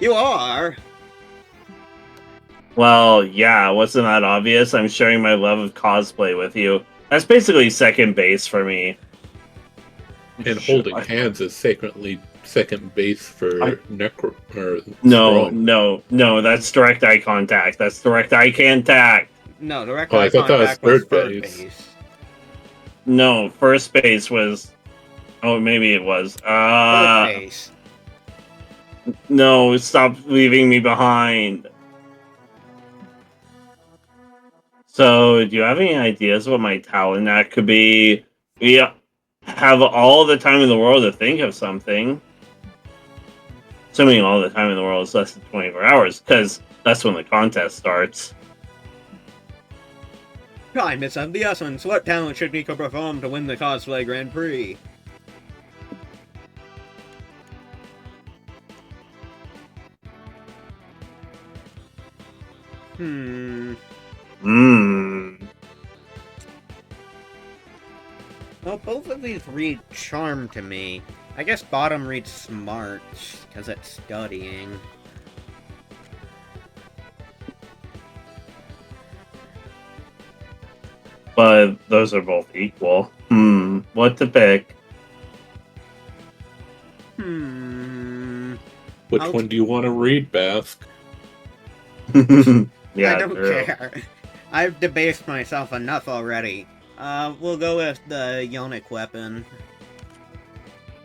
You are? Well, yeah, wasn't that obvious? I'm sharing my love of cosplay with you. That's basically second base for me. And holding hands is second base for Nekro. No, that's direct eye contact. That's direct eye contact. No, direct eye eye contact was was third third base. base. No, first base was... Oh, maybe it was. Third base. No, stop leaving me behind. So, do you have any ideas what my talent act could be? We have all the time in the world to think of something. Assuming all the time in the world is less than 24 hours, because that's when the contest starts. Time is of the essence. What talent should Nekro perform to win the Cosplay Grand Prix? Well, both of these read charm to me. I guess bottom reads smart, because it's studying. But those are both equal. What to pick? Which one do you want to read, Bask? Yeah, I don't care. I've debased myself enough already. We'll go with the Yonic weapon.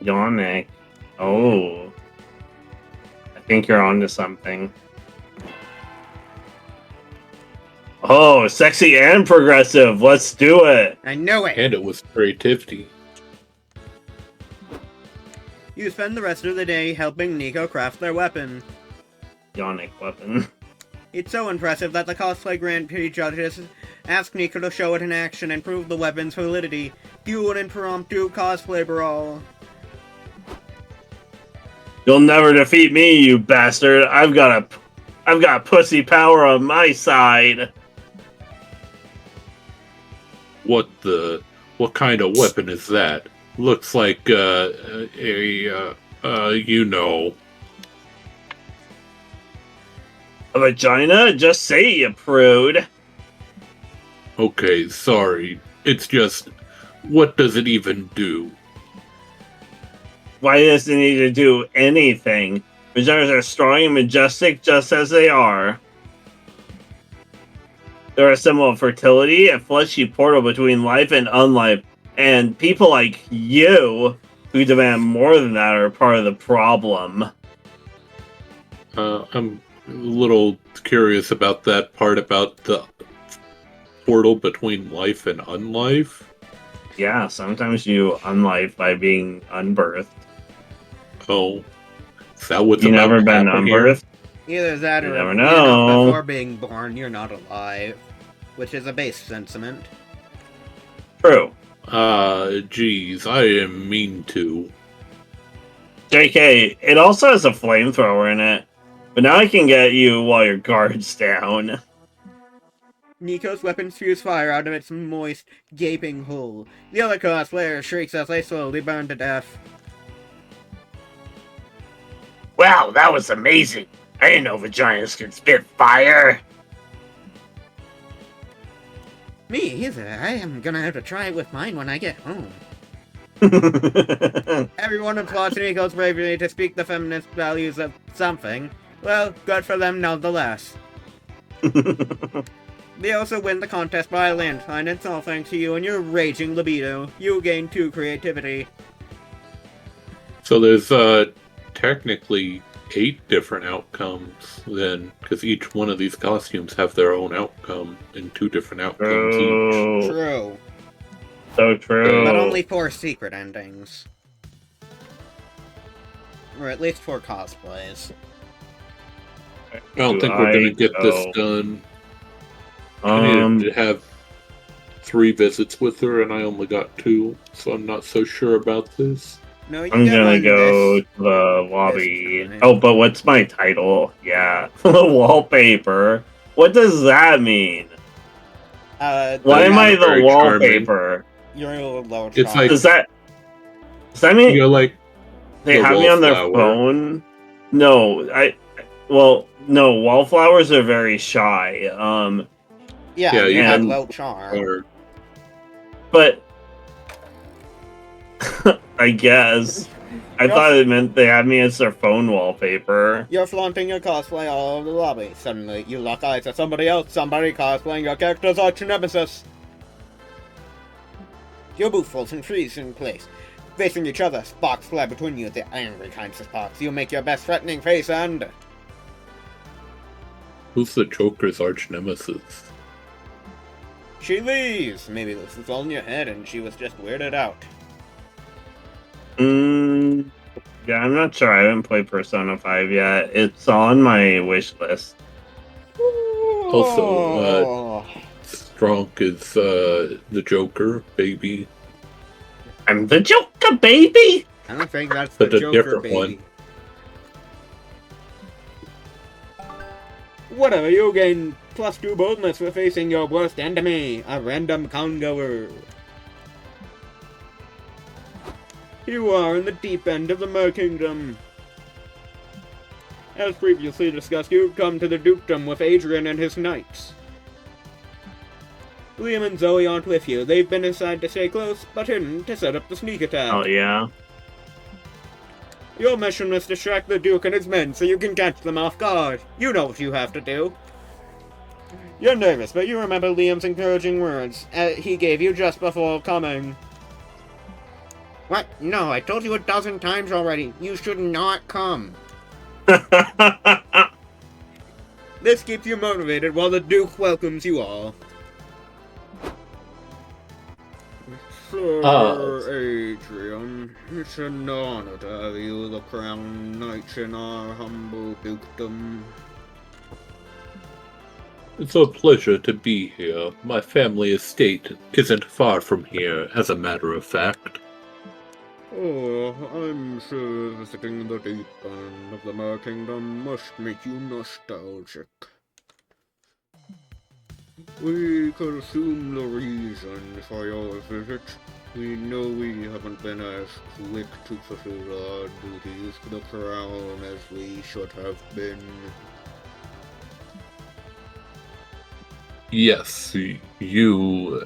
Yonic. Oh. I think you're onto something. Oh, sexy and progressive. Let's do it. I knew it! And it was creativity. You spend the rest of the day helping Nekro craft their weapon. Yonic weapon. It's so impressive that the Cosplay Grand Prix judges ask Nekro to show it in action and prove the weapon's validity. Do an impromptu cosplay brawl. You'll never defeat me, you bastard. I've got pussy power on my side. What kind of weapon is that? Looks like A vagina? Just say, you prude. Okay, sorry. It's just, what does it even do? Why does it need to do anything? Vaginas are strong and majestic just as they are. They're a symbol of fertility, a fleshy portal between life and unlife. And people like you, who demand more than that, are part of the problem. I'm a little curious about that part about the portal between life and unlife. Yeah, sometimes you unlife by being unbirthed. Oh, is that what's You about never to been happen here? unbirthed? Either that You or never if you're not know. before being born, you're not alive. Which is a base sentiment. True. Geez, I am mean to. JK, it also has a flamethrower in it. But now I can get you while your guard's down. Nico's weapon spews fire out of its moist, gaping hole. The other cosplayer shrieks as they slowly burn to death. Wow, that was amazing. I didn't know vaginas could spit fire. Me either. I am gonna have to try it with mine when I get home. Everyone applauds Nico's bravery to speak the feminist values of something. Well, good for them nonetheless. They also win the contest by a landslide, and it's all thanks to you and your raging libido. You gain 2 creativity. So there's technically 8 different outcomes then, because each one of these costumes have their own outcome and 2 different outcomes each. True. So true. But only 4 secret endings. Or at least 4 cosplays. I don't think we're gonna get this done. I needed to have 3 visits with her, and I only got 2, so I'm not so sure about this. No, you I'm get gonna on go this. to the lobby. time. Oh, but what's my title? Yeah. Wallpaper. What does that mean? Why am I the very wallpaper? You're a little It's like- Does that mean You're like they the have me on their wallflower. phone? No, no, wallflowers are very shy. Yeah, Yeah, you you have and- low charm. or But I guess I thought it meant they had me as their phone wallpaper. You're flaunting your cosplay all over the lobby. Suddenly, you lock eyes at somebody else, somebody cosplaying your character's arch nemesis. Your booth falls and freeze in place. Facing each other, sparks fly between you, the angry kinds of sparks. You make your best threatening face and... who's the Joker's arch nemesis? she leaves! Maybe this is all in your head and she was just weirded out. Yeah, I'm not sure. I haven't played Persona 5 yet. It's on my wish list. Also, Strong is the Joker, baby. I'm the Joker, baby! I don't think that's the But a Joker, different baby. one. Whatever, you gain +2 boldness for facing your worst enemy, a random congoer. You are in the deep end of the Mer Kingdom. As previously discussed, you've come to the dukedom with Adrian and his knights. Liam and Zoe aren't with you. They've been inside to stay close, but hidden to set up the sneak attack. Oh, yeah? Your mission is to distract the Duke and his men so you can catch them off guard. You know what you have to do. You're nervous, but you remember Liam's encouraging words he gave you just before coming. What? No, I told you 12 times already. You should not come. This keeps you motivated while the Duke welcomes you all. Sir Adrian, it's an honor to have you the crown knights in our humble dukedom. It's a pleasure to be here. My family estate isn't far from here, as a matter of fact. Oh, I'm sure visiting the deep end of the Mer Kingdom must make you nostalgic. We could assume the reason for your visit. We know we haven't been as quick to fulfill our duties to the crown as we should have been. Yes, you,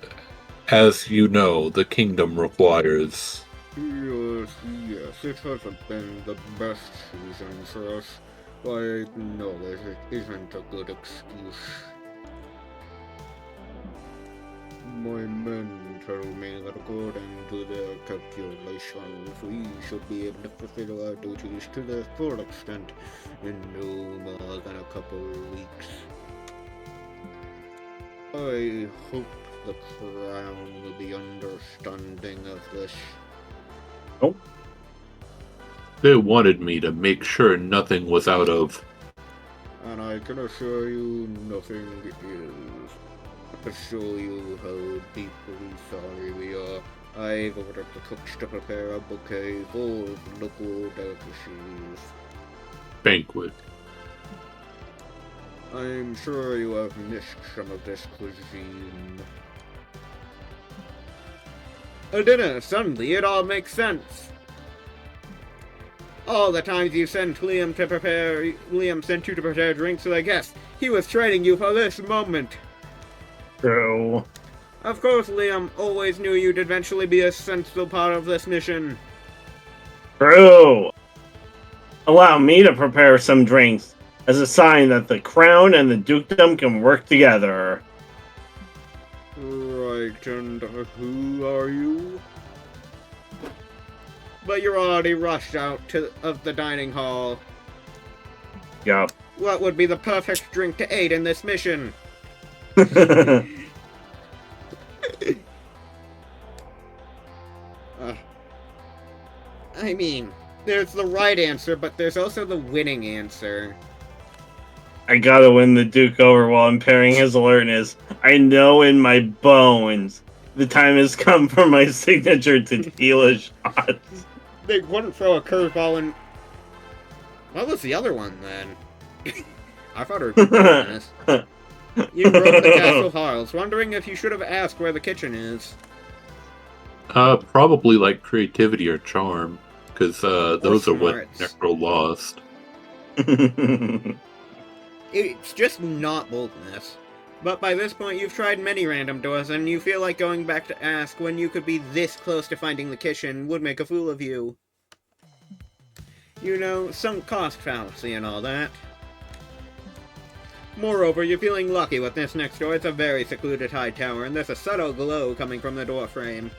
as you know, the kingdom requires. Yes, it hasn't been the best season for us. I acknowledge it isn't a good excuse. My men tell me that according to their calculations, we should be able to fulfill our duties to the full extent in no more than a couple of weeks. I hope the Crown will be understanding of this. Oh. They wanted me to make sure nothing was out of. And I can assure you nothing is. Assure you how deeply sorry we are. I've ordered the cooks to prepare a bouquet full of local delicacies. Banquet. I'm sure you have missed some of this cuisine. A dinner, suddenly it all makes sense. All the times you sent Liam sent you to prepare drinks for the guests. He was training you for this moment. True. Of course, Liam always knew you'd eventually be a central part of this mission. True. Allow me to prepare some drinks as a sign that the Crown and the Dukedom can work together. Right, and who are you? But you're already rushed out of the dining hall. Yup. What would be the perfect drink to aid in this mission? I mean, there's the right answer, but there's also the winning answer. I gotta win the Duke over while impairing his alertness. I know in my bones the time has come for my signature tequila shots. They wouldn't throw a curveball in... What was the other one, then? I thought it was this. You broke the castle halls, wondering if you should have asked where the kitchen is. Probably like creativity or charm, because those are what smarts. Nekro lost. It's just not boldness. But by this point, you've tried many random doors, and you feel like going back to ask when you could be this close to finding the kitchen would make a fool of you. You know, sunk cost fallacy and all that. Moreover, you're feeling lucky with this next door. It's a very secluded high tower, and there's a subtle glow coming from the door frame.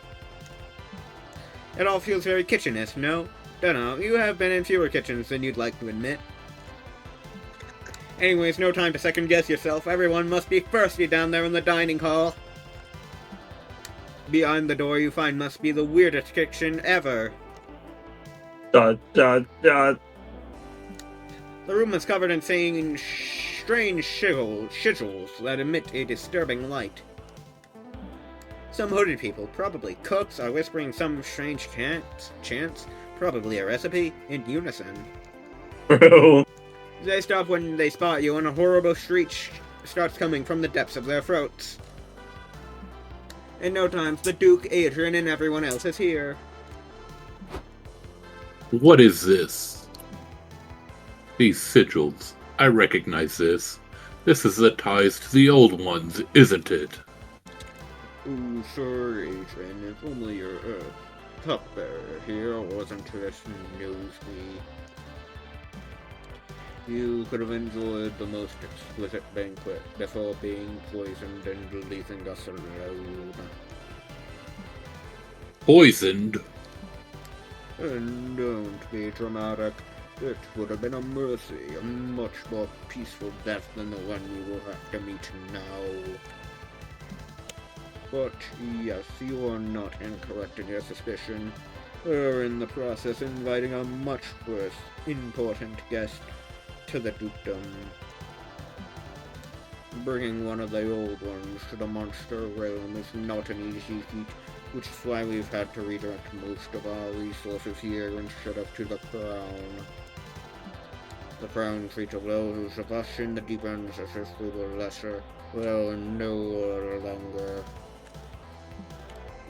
It all feels very kitchen-esque, no? Dunno, you have been in fewer kitchens than you'd like to admit. Anyways, no time to second-guess yourself. Everyone must be thirsty down there in the dining hall. Behind the door you find must be the weirdest kitchen ever. Dot, dot, dot. The room is covered in strange sigils that emit a disturbing light. Some hooded people, probably cooks, are whispering some strange chants, probably a recipe, in unison. True. They stop when they spot you, and a horrible shriek starts coming from the depths of their throats. In no time, the Duke, Adrian, and everyone else is here. What is this? These sigils. I recognize this. This is the ties to the old ones, isn't it? Ooh, sure, Adrian. If only your cupbearer here wasn't this nosy. You could have enjoyed the most exquisite banquet before being poisoned and leaving us alone. Poisoned? And don't be dramatic. It would have been a mercy, a much more peaceful death than the one you will have to meet now. But yes, you are not incorrect in your suspicion. We're in the process inviting a much worse important guest to the dukedom. Bringing one of the old ones to the monster realm is not an easy feat, which is why we've had to redirect most of our resources here instead of to the Crown. The Crown treats those of us in the deep ends as if we were lesser, well, no longer.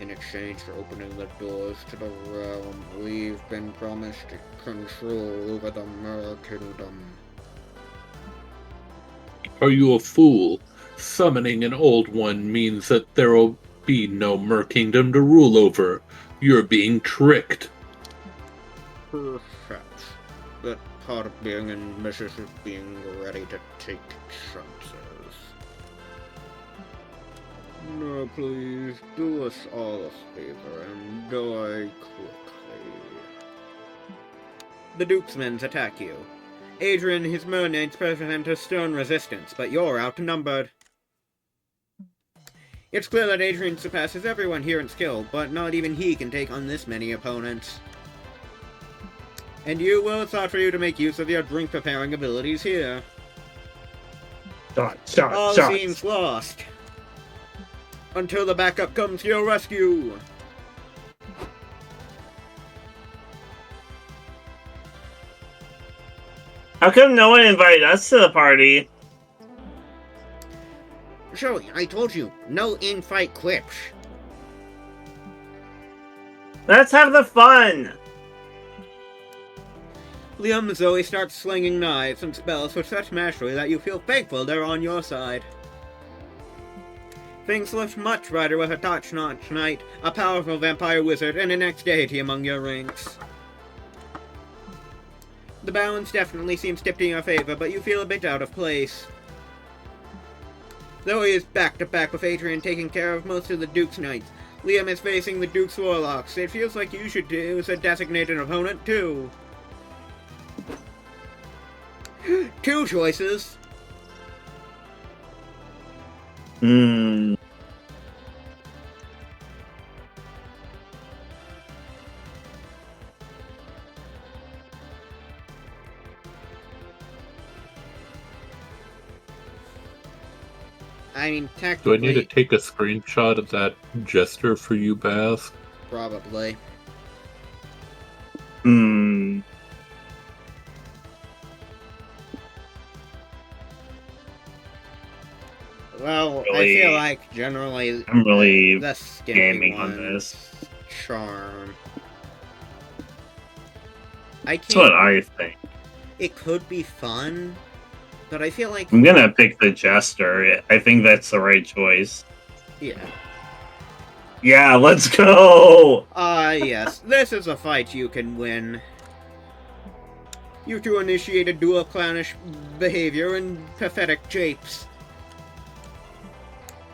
In exchange for opening the doors to the realm, we've been promised control over the Mer Kingdom. Are you a fool? Summoning an old one means that there will be no Mer Kingdom to rule over. You're being tricked. Perhaps. But part of being in mission is being ready to take chances. No, please, do us all a favor and die quickly. The Dukesmen attack you. Adrian and his mermaids present a stern resistance, but you're outnumbered. It's clear that Adrian surpasses everyone here in skill, but not even he can take on this many opponents. And it's thought for you to make use of your drink-preparing abilities here. All seems lost. Until the backup comes to your rescue. How come no one invited us to the party? Joey, I told you, no in-fight quips. Let's have the fun! Liam and Zoe start slinging knives and spells with such mastery that you feel thankful they're on your side. Things look much brighter with a top-notch knight, a powerful vampire wizard, and an ex-deity among your ranks. The balance definitely seems tipped in your favor, but you feel a bit out of place. Zoe is back-to-back with Adrian taking care of most of the Duke's knights. Liam is facing the Duke's warlocks. It feels like you should choose a designated opponent, too. 2 choices. I mean, technically... Do I need to take a screenshot of that gesture for you, Bass? Probably. Well, I feel like generally I'm really the skimpy gaming on this. Charm. That's what I think. It could be fun, but I feel like I'm gonna pick the Jester. I think that's the right choice. Yeah. Yeah, let's go! Yes. This is a fight you can win. You two initiate a dual clownish behavior and pathetic japes.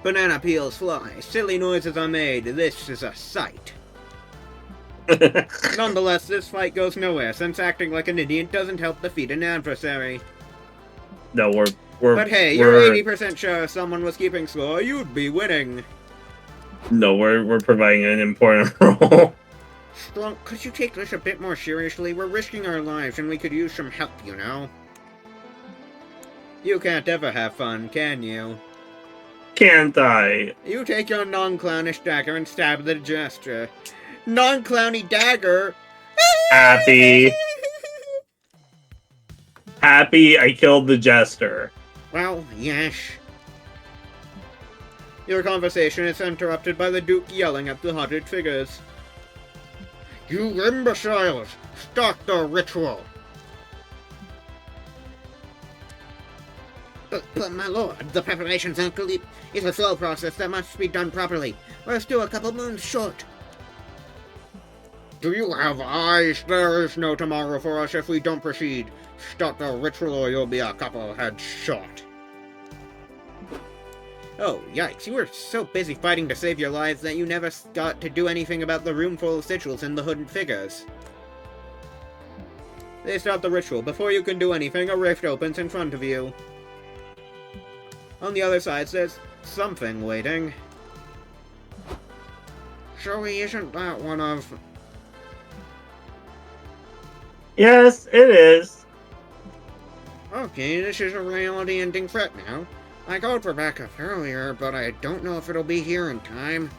Banana peels fly, silly noises are made, this is a sight. Nonetheless, this fight goes nowhere, since acting like an idiot doesn't help defeat an adversary. No, we're But hey, you're 80% sure if someone was keeping score, you'd be winning. No, we're providing an important role. Strong, could you take this a bit more seriously? We're risking our lives and we could use some help, you know? You can't ever have fun, can you? Can't I? You take your non-clownish dagger and stab the Jester. Non-clowny dagger? Happy. Happy I killed the Jester. Well, yes. Your conversation is interrupted by the Duke yelling at the haunted figures. You imbeciles! Start the ritual! But my lord, the preparations is a slow process that must be done properly. We're still a couple moons short. Do you have eyes? There is no tomorrow for us if we don't proceed. Start the ritual or you'll be a couple heads short. Oh, yikes, you were so busy fighting to save your lives that you never got to do anything about the room full of sigils and the hooded figures. They start the ritual. Before you can do anything, a rift opens in front of you. On the other side, there's something waiting. Surely isn't that one of... Yes, it is. Okay, this is a reality-ending threat now. I called for backup earlier, but I don't know if it'll be here in time.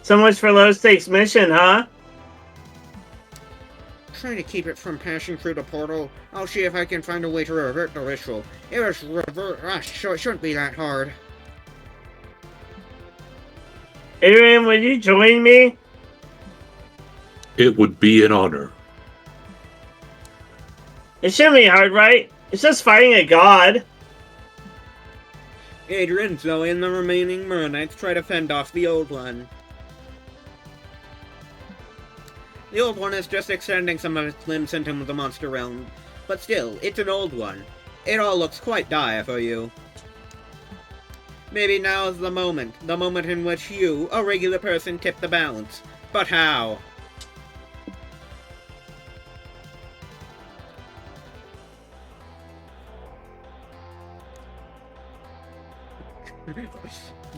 So much for low-stakes mission, huh? Trying to keep it from passing through the portal. I'll see if I can find a way to revert the ritual. It was reversed, so it shouldn't be that hard. Adrian, would you join me? It would be an honor. It shouldn't be hard, right? It's just fighting a god. Adrian, Zoe, and the remaining Merknights try to fend off the Old One. The Old One is just extending some of its limbs into the monster realm, but still, it's an old one. It all looks quite dire for you. Maybe now is the moment in which you, a regular person, tip the balance. But how?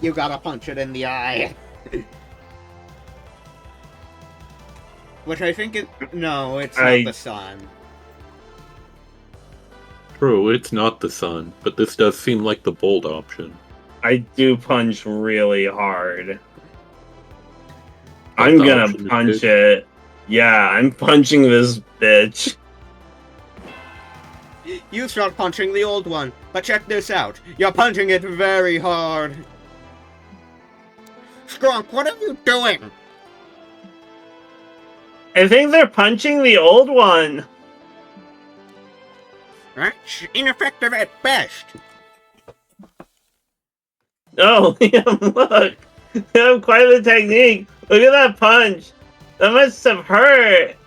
You gotta punch it in the eye. Which I think no, it's not the sun. True, it's not the sun, but this does seem like the bold option. I do punch really hard. I'm gonna punch it. Yeah, I'm punching this bitch. You start punching the old one, but check this out. You're punching it very hard. Skrunk, what are you doing? I think they're punching the old one. That's ineffective at best. Oh, Liam, look. They have quite the technique. Look at that punch. That must have hurt.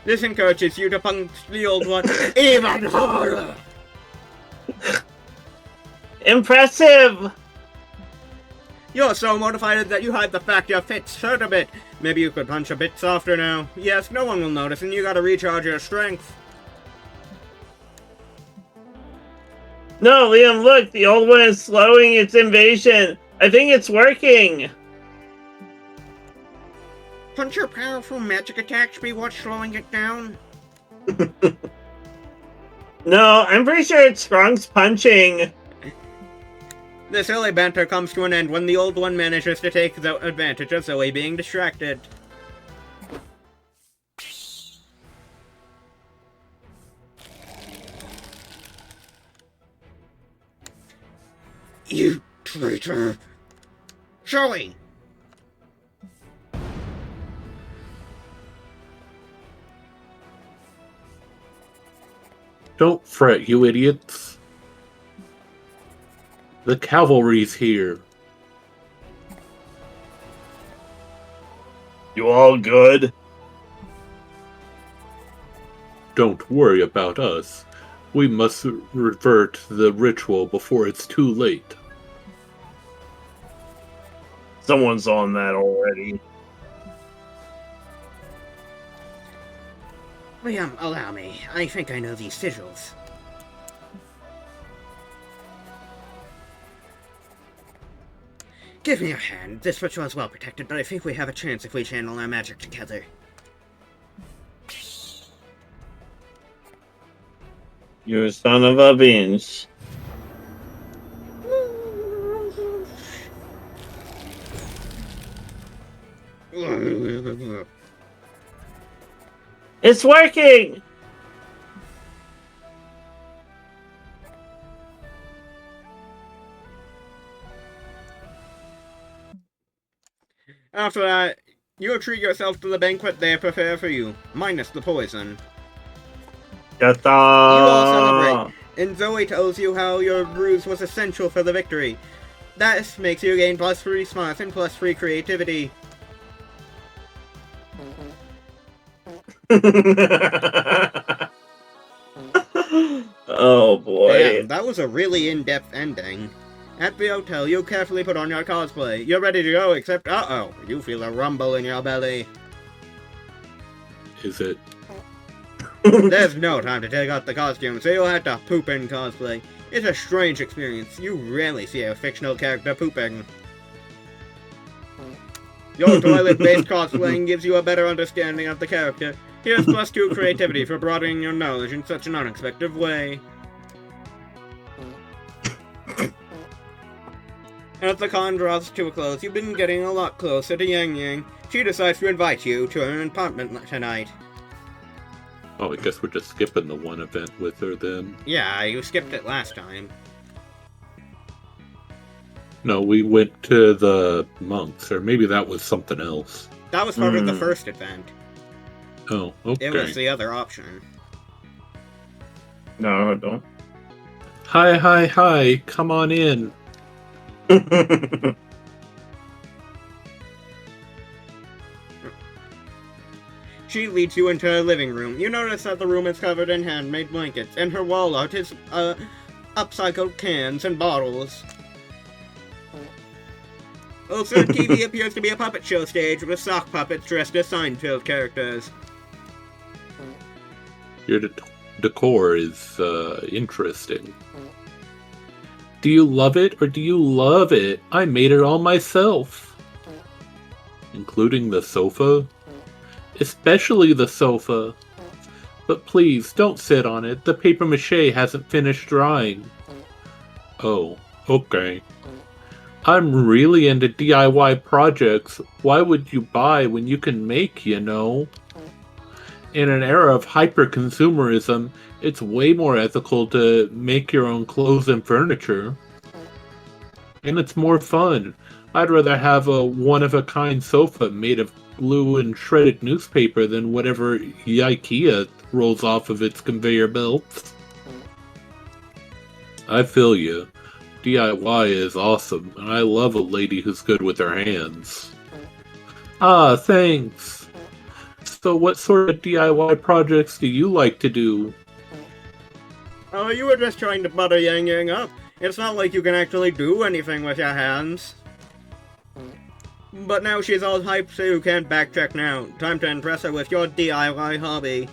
This encourages you to punch the old one even harder. Impressive. You're so motivated that you hide the fact your fits hurt a bit. Maybe you could punch a bit softer now. Yes, no one will notice, and you gotta recharge your strength. No, Liam, look. The old one is slowing its invasion. I think it's working. Couldn't your powerful magic attacks be what's slowing it down? No, I'm pretty sure it's Skrunk's punching. The silly banter comes to an end when the old one manages to take advantage of Zoe being distracted. You traitor! Zoe! Don't fret, you idiots. The cavalry's here. You all good? Don't worry about us. We must revert the ritual before it's too late. Someone's on that already. Liam, allow me. I think I know these sigils. Give me your hand. This ritual is well protected, but I think we have a chance if we channel our magic together. You son of a bitch. It's working! After that, you'll treat yourself to the banquet they prepare for you, minus the poison. Yatta! You all celebrate, and Zoe tells you how your ruse was essential for the victory. That makes you gain +3 smarts and +3 creativity. Oh boy. Damn, that was a really in-depth ending. At the hotel, you carefully put on your cosplay. You're ready to go, except uh-oh, you feel a rumble in your belly. Is it? There's no time to take out the costume, so you'll have to poop in cosplay. It's a strange experience. You rarely see a fictional character pooping. Your toilet-based cosplaying gives you a better understanding of the character. Here's +2 creativity for broadening your knowledge in such an unexpected way. As the con draws to a close, you've been getting a lot closer to Yang Yang. She decides to invite you to her apartment tonight. Oh, I guess we're just skipping the one event with her then. Yeah, you skipped it last time. No, we went to the monks, or maybe that was something else. That was part of the first event. Oh, okay. It was the other option. No, I don't. Hi, come on in. She leads you into her living room. You notice that the room is covered in handmade blankets, and her wall art is upcycled cans and bottles. Also, TV appears to be a puppet show stage with sock puppets dressed as Seinfeld characters. Your decor is interesting. Do you love it or do you love it? I made it all myself. Including the sofa? Especially the sofa. But please, don't sit on it. The papier-mâché hasn't finished drying. Oh, okay. I'm really into DIY projects. Why would you buy when you can make, you know? In an era of hyper-consumerism, it's way more ethical to make your own clothes and furniture. And it's more fun. I'd rather have a one-of-a-kind sofa made of glue and shredded newspaper than whatever IKEA rolls off of its conveyor belts. I feel you. DIY is awesome, and I love a lady who's good with her hands. Ah, thanks. So what sort of DIY projects do you like to do? Oh, you were just trying to butter Yang Yang up. It's not like you can actually do anything with your hands. But now she's all hyped, so you can't backtrack now. Time to impress her with your DIY hobby.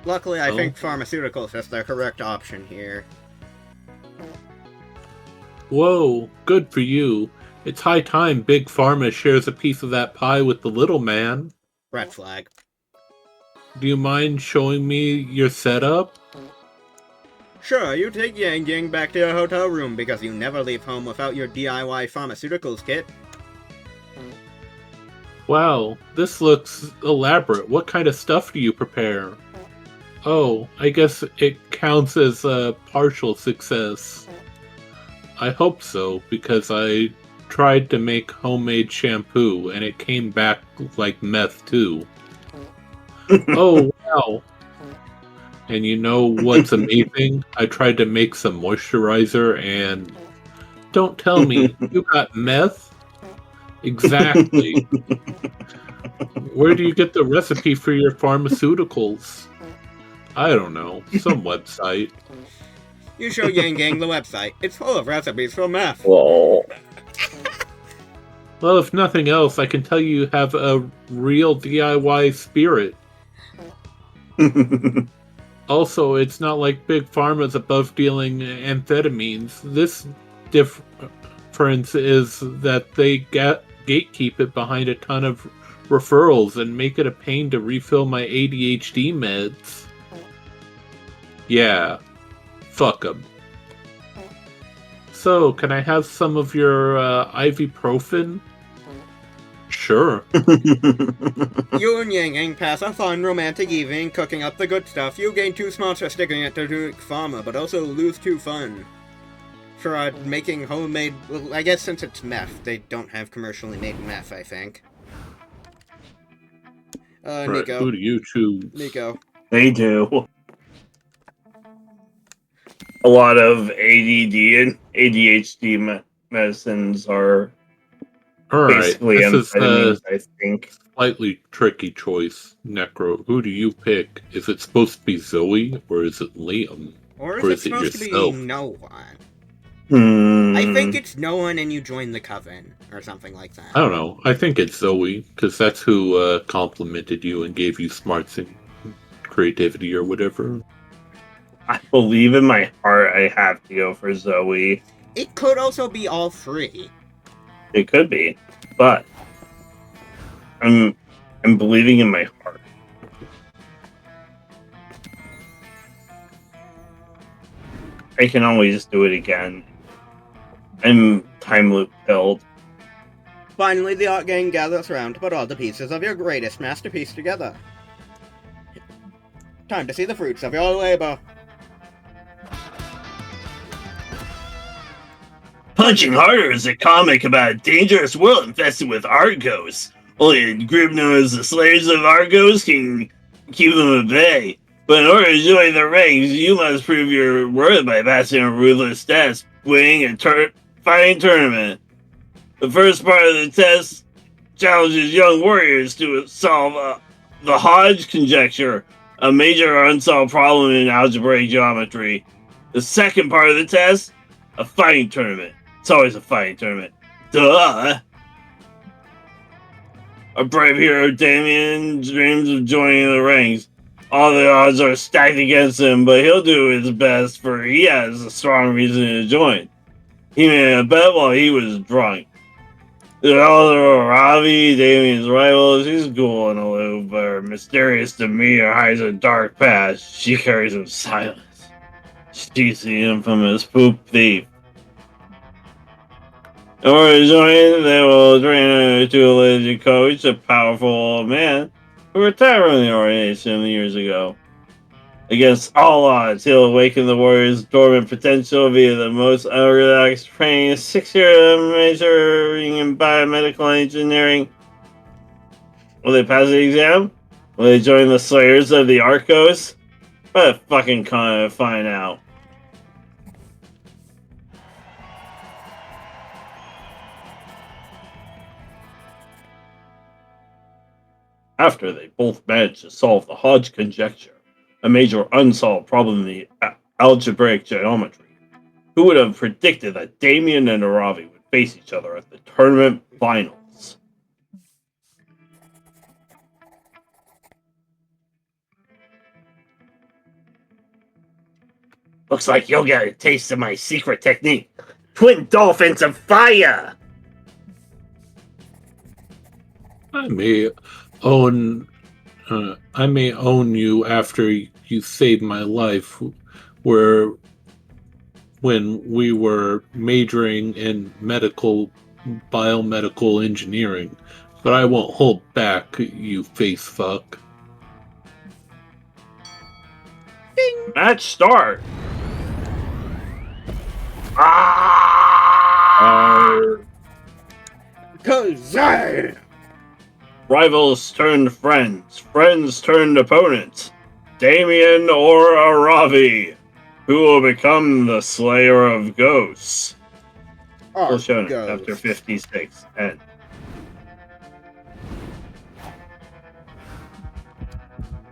Luckily, I think pharmaceuticals is the correct option here. Whoa, good for you. It's high time Big Pharma shares a piece of that pie with the little man. Red flag. Do you mind showing me your setup? Sure, you take Yang Yang back to your hotel room because you never leave home without your DIY pharmaceuticals kit. Wow, this looks elaborate. What kind of stuff do you prepare? Oh, I guess it counts as a partial success. I hope so, because I tried to make homemade shampoo and it came back like meth too. Oh, wow. And you know what's amazing? I tried to make some moisturizer and... Don't tell me, you got meth? Exactly. Where do you get the recipe for your pharmaceuticals? I don't know, some website. You show Yang Yang the website. It's full of recipes for meth. Whoa. Well, if nothing else, I can tell you have a real DIY spirit. Also, it's not like Big Pharma's above dealing amphetamines. This difference is that they gatekeep it behind a ton of referrals and make it a pain to refill my ADHD meds. Yeah, fuck 'em. So, can I have some of your ibuprofen? Sure. You and Yang Yang pass a fun romantic evening cooking up the good stuff. You gain 2 smarts for sticking it to Big Pharma, but also lose 2 fun. For making homemade... Well, I guess since it's meth, they don't have commercially made meth, I think. Right, Nico. who do you choose? Nico. They do. A lot of ADD and ADHD medicines are Alright, basically this is amphetamines, a I think. slightly tricky choice, Nekro. Who do you pick? Is it supposed to be Zoe, or is it Liam? Or Or is it is it supposed to be yourself? no one? Hmm. I think it's no one and you join the coven, or something like that. I don't know. I think it's Zoe, because that's who complimented you and gave you smarts and creativity or whatever. I believe in my heart I have to go for Zoe. It could also be all 3. It could be, but I'm believing in my heart. I can always do it again. I'm time loop filled. Finally, the art gang gathers around to put all the pieces of your greatest masterpiece together. Time to see the fruits of your labor. Punching Harder is a comic about a dangerous world infested with Argos. Only a group known as the Slayers of Argos can keep them at bay. But in order to join their ranks, you must prove your worth by passing a ruthless test, winning a fighting tournament. The first part of the test challenges young warriors to solve the Hodge conjecture, a major unsolved problem in algebraic geometry. The second part of the test, a fighting tournament. It's always a fighting tournament. Duh! A brave hero, Damien, dreams of joining the ranks. All the odds are stacked against him, but he'll do his best, for he has a strong reason to join. He made a bet while he was drunk. The elder Ravi, Damien's rivals, he's cool and aloof, but her mysterious demeanor hides a dark past. She carries him silence. She's the infamous poop thief. In order to join, they will train her to a lazy coach, a powerful old man who retired from the organization years ago. Against all odds, he'll awaken the warrior's dormant potential via the most unrelaxed training, 6-year majoring in biomedical engineering. Will they pass the exam? Will they join the Slayers of the Arcos? But fucking kind of find out. After they both managed to solve the Hodge conjecture, a major unsolved problem in the algebraic geometry, who would have predicted that Damien and Aravi would face each other at the tournament finals? Looks like you'll get a taste of my secret technique. Twin dolphins of fire! I may own you after you saved my life, when we were majoring in biomedical engineering, but I won't hold back, you face fuck. Ding. Match start. Kazay! Rivals turned friends, friends turned opponents. Damien or Aravi, who will become the Slayer of Ghosts? Full shown after 56. And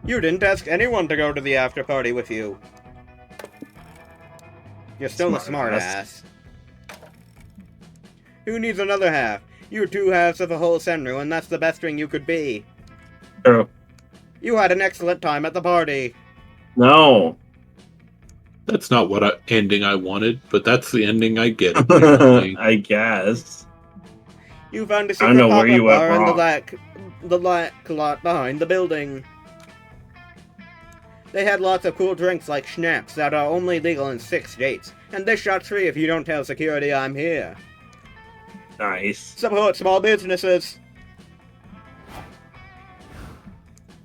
you didn't ask anyone to go to the after party with you. You're still a smart ass. Who needs another half? You're 2 halves of a whole Senryu, and that's the best thing you could be. True. You had an excellent time at the party. No. That's not what ending I wanted, but that's the ending I get. I guess. You found a secret pop-up bar in the lack lot behind the building. They had lots of cool drinks like schnapps that are only legal in 6 states, and this shot's free if you don't tell security I'm here. Nice. Support small businesses.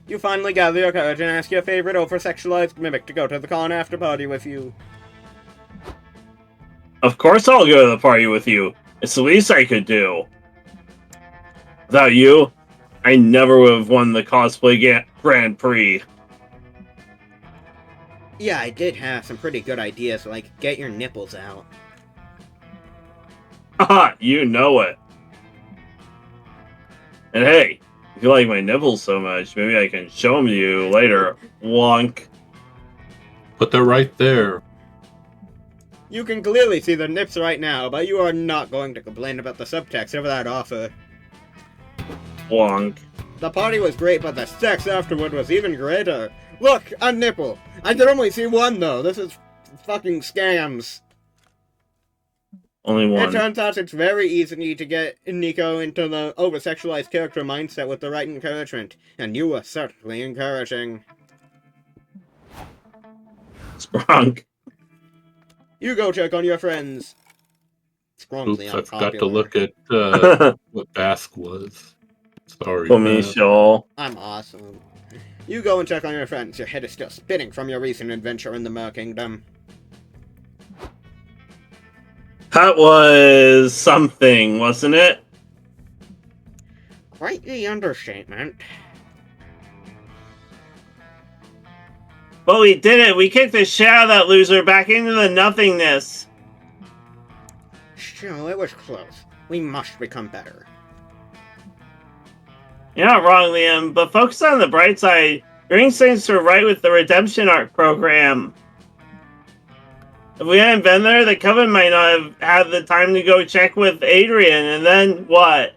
You finally gather your courage and ask your favorite over-sexualized mimic to go to the con after party with you. Of course I'll go to the party with you. It's the least I could do. Without you, I never would have won the cosplay Grand Prix. Yeah, I did have some pretty good ideas, like get your nipples out. Haha, you know it. And hey, if you like my nipples so much, maybe I can show them to you later, wonk. But they're right there. You can clearly see the nips right now, but you are not going to complain about the subtext of that offer. Wonk. The party was great, but the sex afterward was even greater. Look, a nipple. I can only see one, though. This is fucking scams. Only one. It turns out it's very easy to get Nico into the over-sexualized character mindset with the right encouragement, and you were certainly encouraging. Sprunk. You go check on your friends. Strongly Oops, I unpopular. forgot to look at what Bask was. Sorry. I'm awesome. You go and check on your friends. Your head is still spinning from your recent adventure in the Mer Kingdom. That was something, wasn't it? Quite the understatement. But we did it! We kicked the shit out of that loser back into the nothingness! Still, it was close. We must become better. You're not wrong, Liam, but focus on the bright side. Your instincts are right with the redemption arc program. If we hadn't been there, the Coven might not have had the time to go check with Adrian, and then what?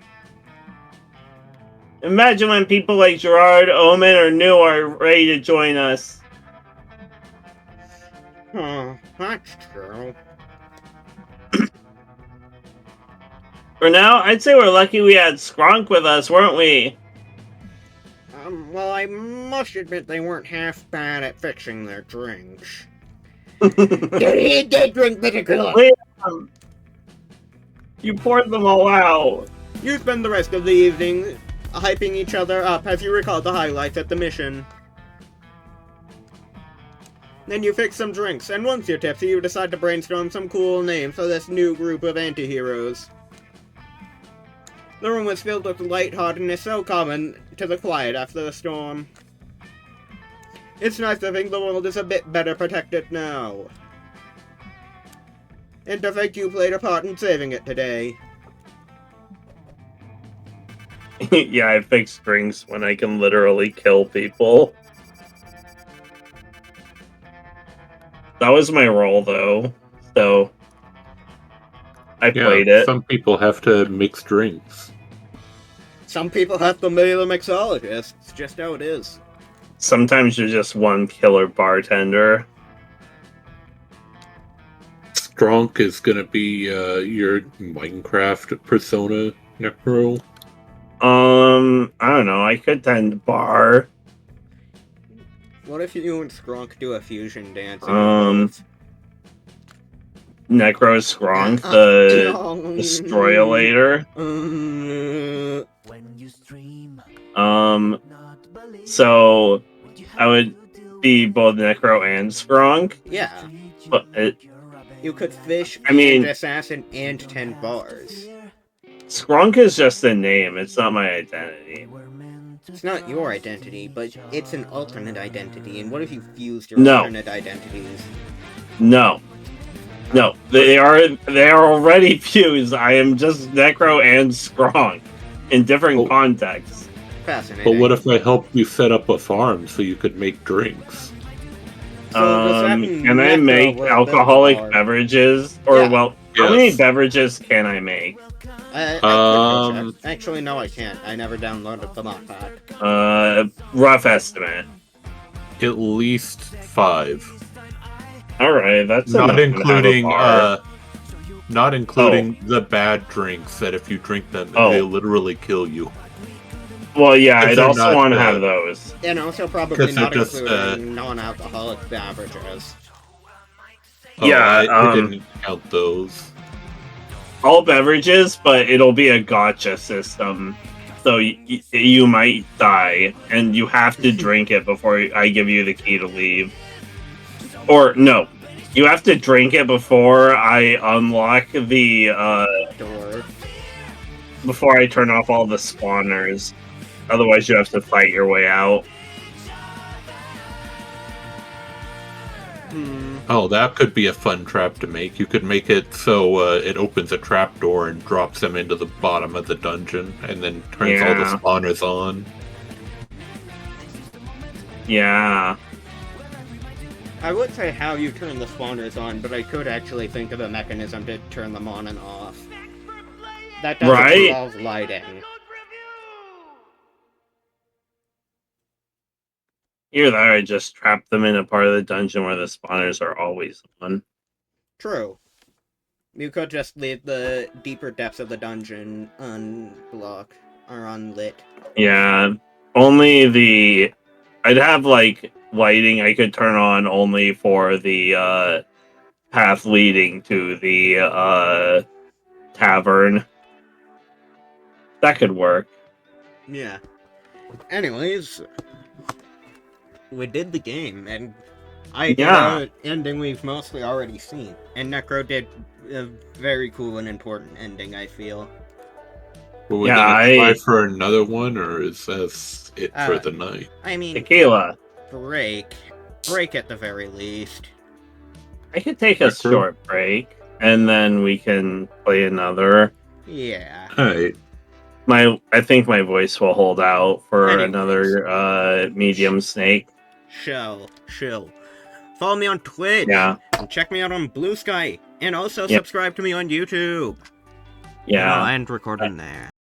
Imagine when people like Gerard, Omen, or New are ready to join us. That's true. For now, I'd say we're lucky we had Skronk with us, weren't we? Well, I must admit they weren't half bad at fixing their drinks. He did drink the tequila! Wait, you poured them all out. You spend the rest of the evening hyping each other up as you recall the highlights at the mission. Then you fix some drinks, and once you're tipsy, you decide to brainstorm some cool names for this new group of anti-heroes. The room was filled with lightheartedness so common to the quiet after the storm. It's nice to think the world is a bit better protected now. And to think you played a part in saving it today. Yeah, I fix drinks when I can literally kill people. That was my role, though, so I played it. Some people have to mix drinks. Some people have to be the mixologist. It's just how it is. Sometimes you're just one killer bartender. Skronk is gonna be your Minecraft persona, Nekro. I don't know. I could tend bar. What if you and Skronk do a fusion dance? Necro Skronk, the Destroyolator. So I would be both Necro and Skronk. Yeah. But you could fish, assassin, and 10 bars. Skronk is just a name. It's not my identity. It's not your identity, but it's an alternate identity. And what if you fused your alternate identities? No, they are already fused. I am just Necro and Skronk in different contexts. Fascinating. But what if I helped you set up a farm so you could make drinks? Can I make alcoholic beverages? Or how many beverages can I make? Actually, no, I can't. I never downloaded the mod pack. Rough estimate. At least 5. All right, that's not including the bad drinks that if you drink them, they literally kill you. Well, yeah, I'd also want to have those. And also probably not including non-alcoholic beverages. I didn't count those. All beverages, but it'll be a gotcha system. So you might die, and you have to drink it before I give you the key to leave. Or, no. You have to drink it before I unlock the door. Before I turn off all the spawners. Otherwise, you have to fight your way out. Oh, that could be a fun trap to make. You could make it so it opens a trapdoor and drops them into the bottom of the dungeon, and then turns all the spawners on. Yeah. I would say how you turn the spawners on, but I could actually think of a mechanism to turn them on and off. That doesn't involve lighting. Either that, I just trap them in a part of the dungeon where the spawners are always on. True. You could just leave the deeper depths of the dungeon unblocked or unlit. Yeah, I'd have lighting I could turn on only for the path leading to the tavern. That could work. Yeah. Anyways, we did the game, and I did an ending we've mostly already seen. And Nekro did a very cool and important ending, I feel. Well, we're gonna try for another one, or is that it for the night? I mean, tequila. Break at the very least. I could take a short break, and then we can play another. Yeah. Alright. I think my voice will hold out for another medium snake. Chill. Follow me on Twitch. Yeah. And check me out on Blue Sky. And also Yep. subscribe to me on YouTube. Yeah. And I'll end recording there.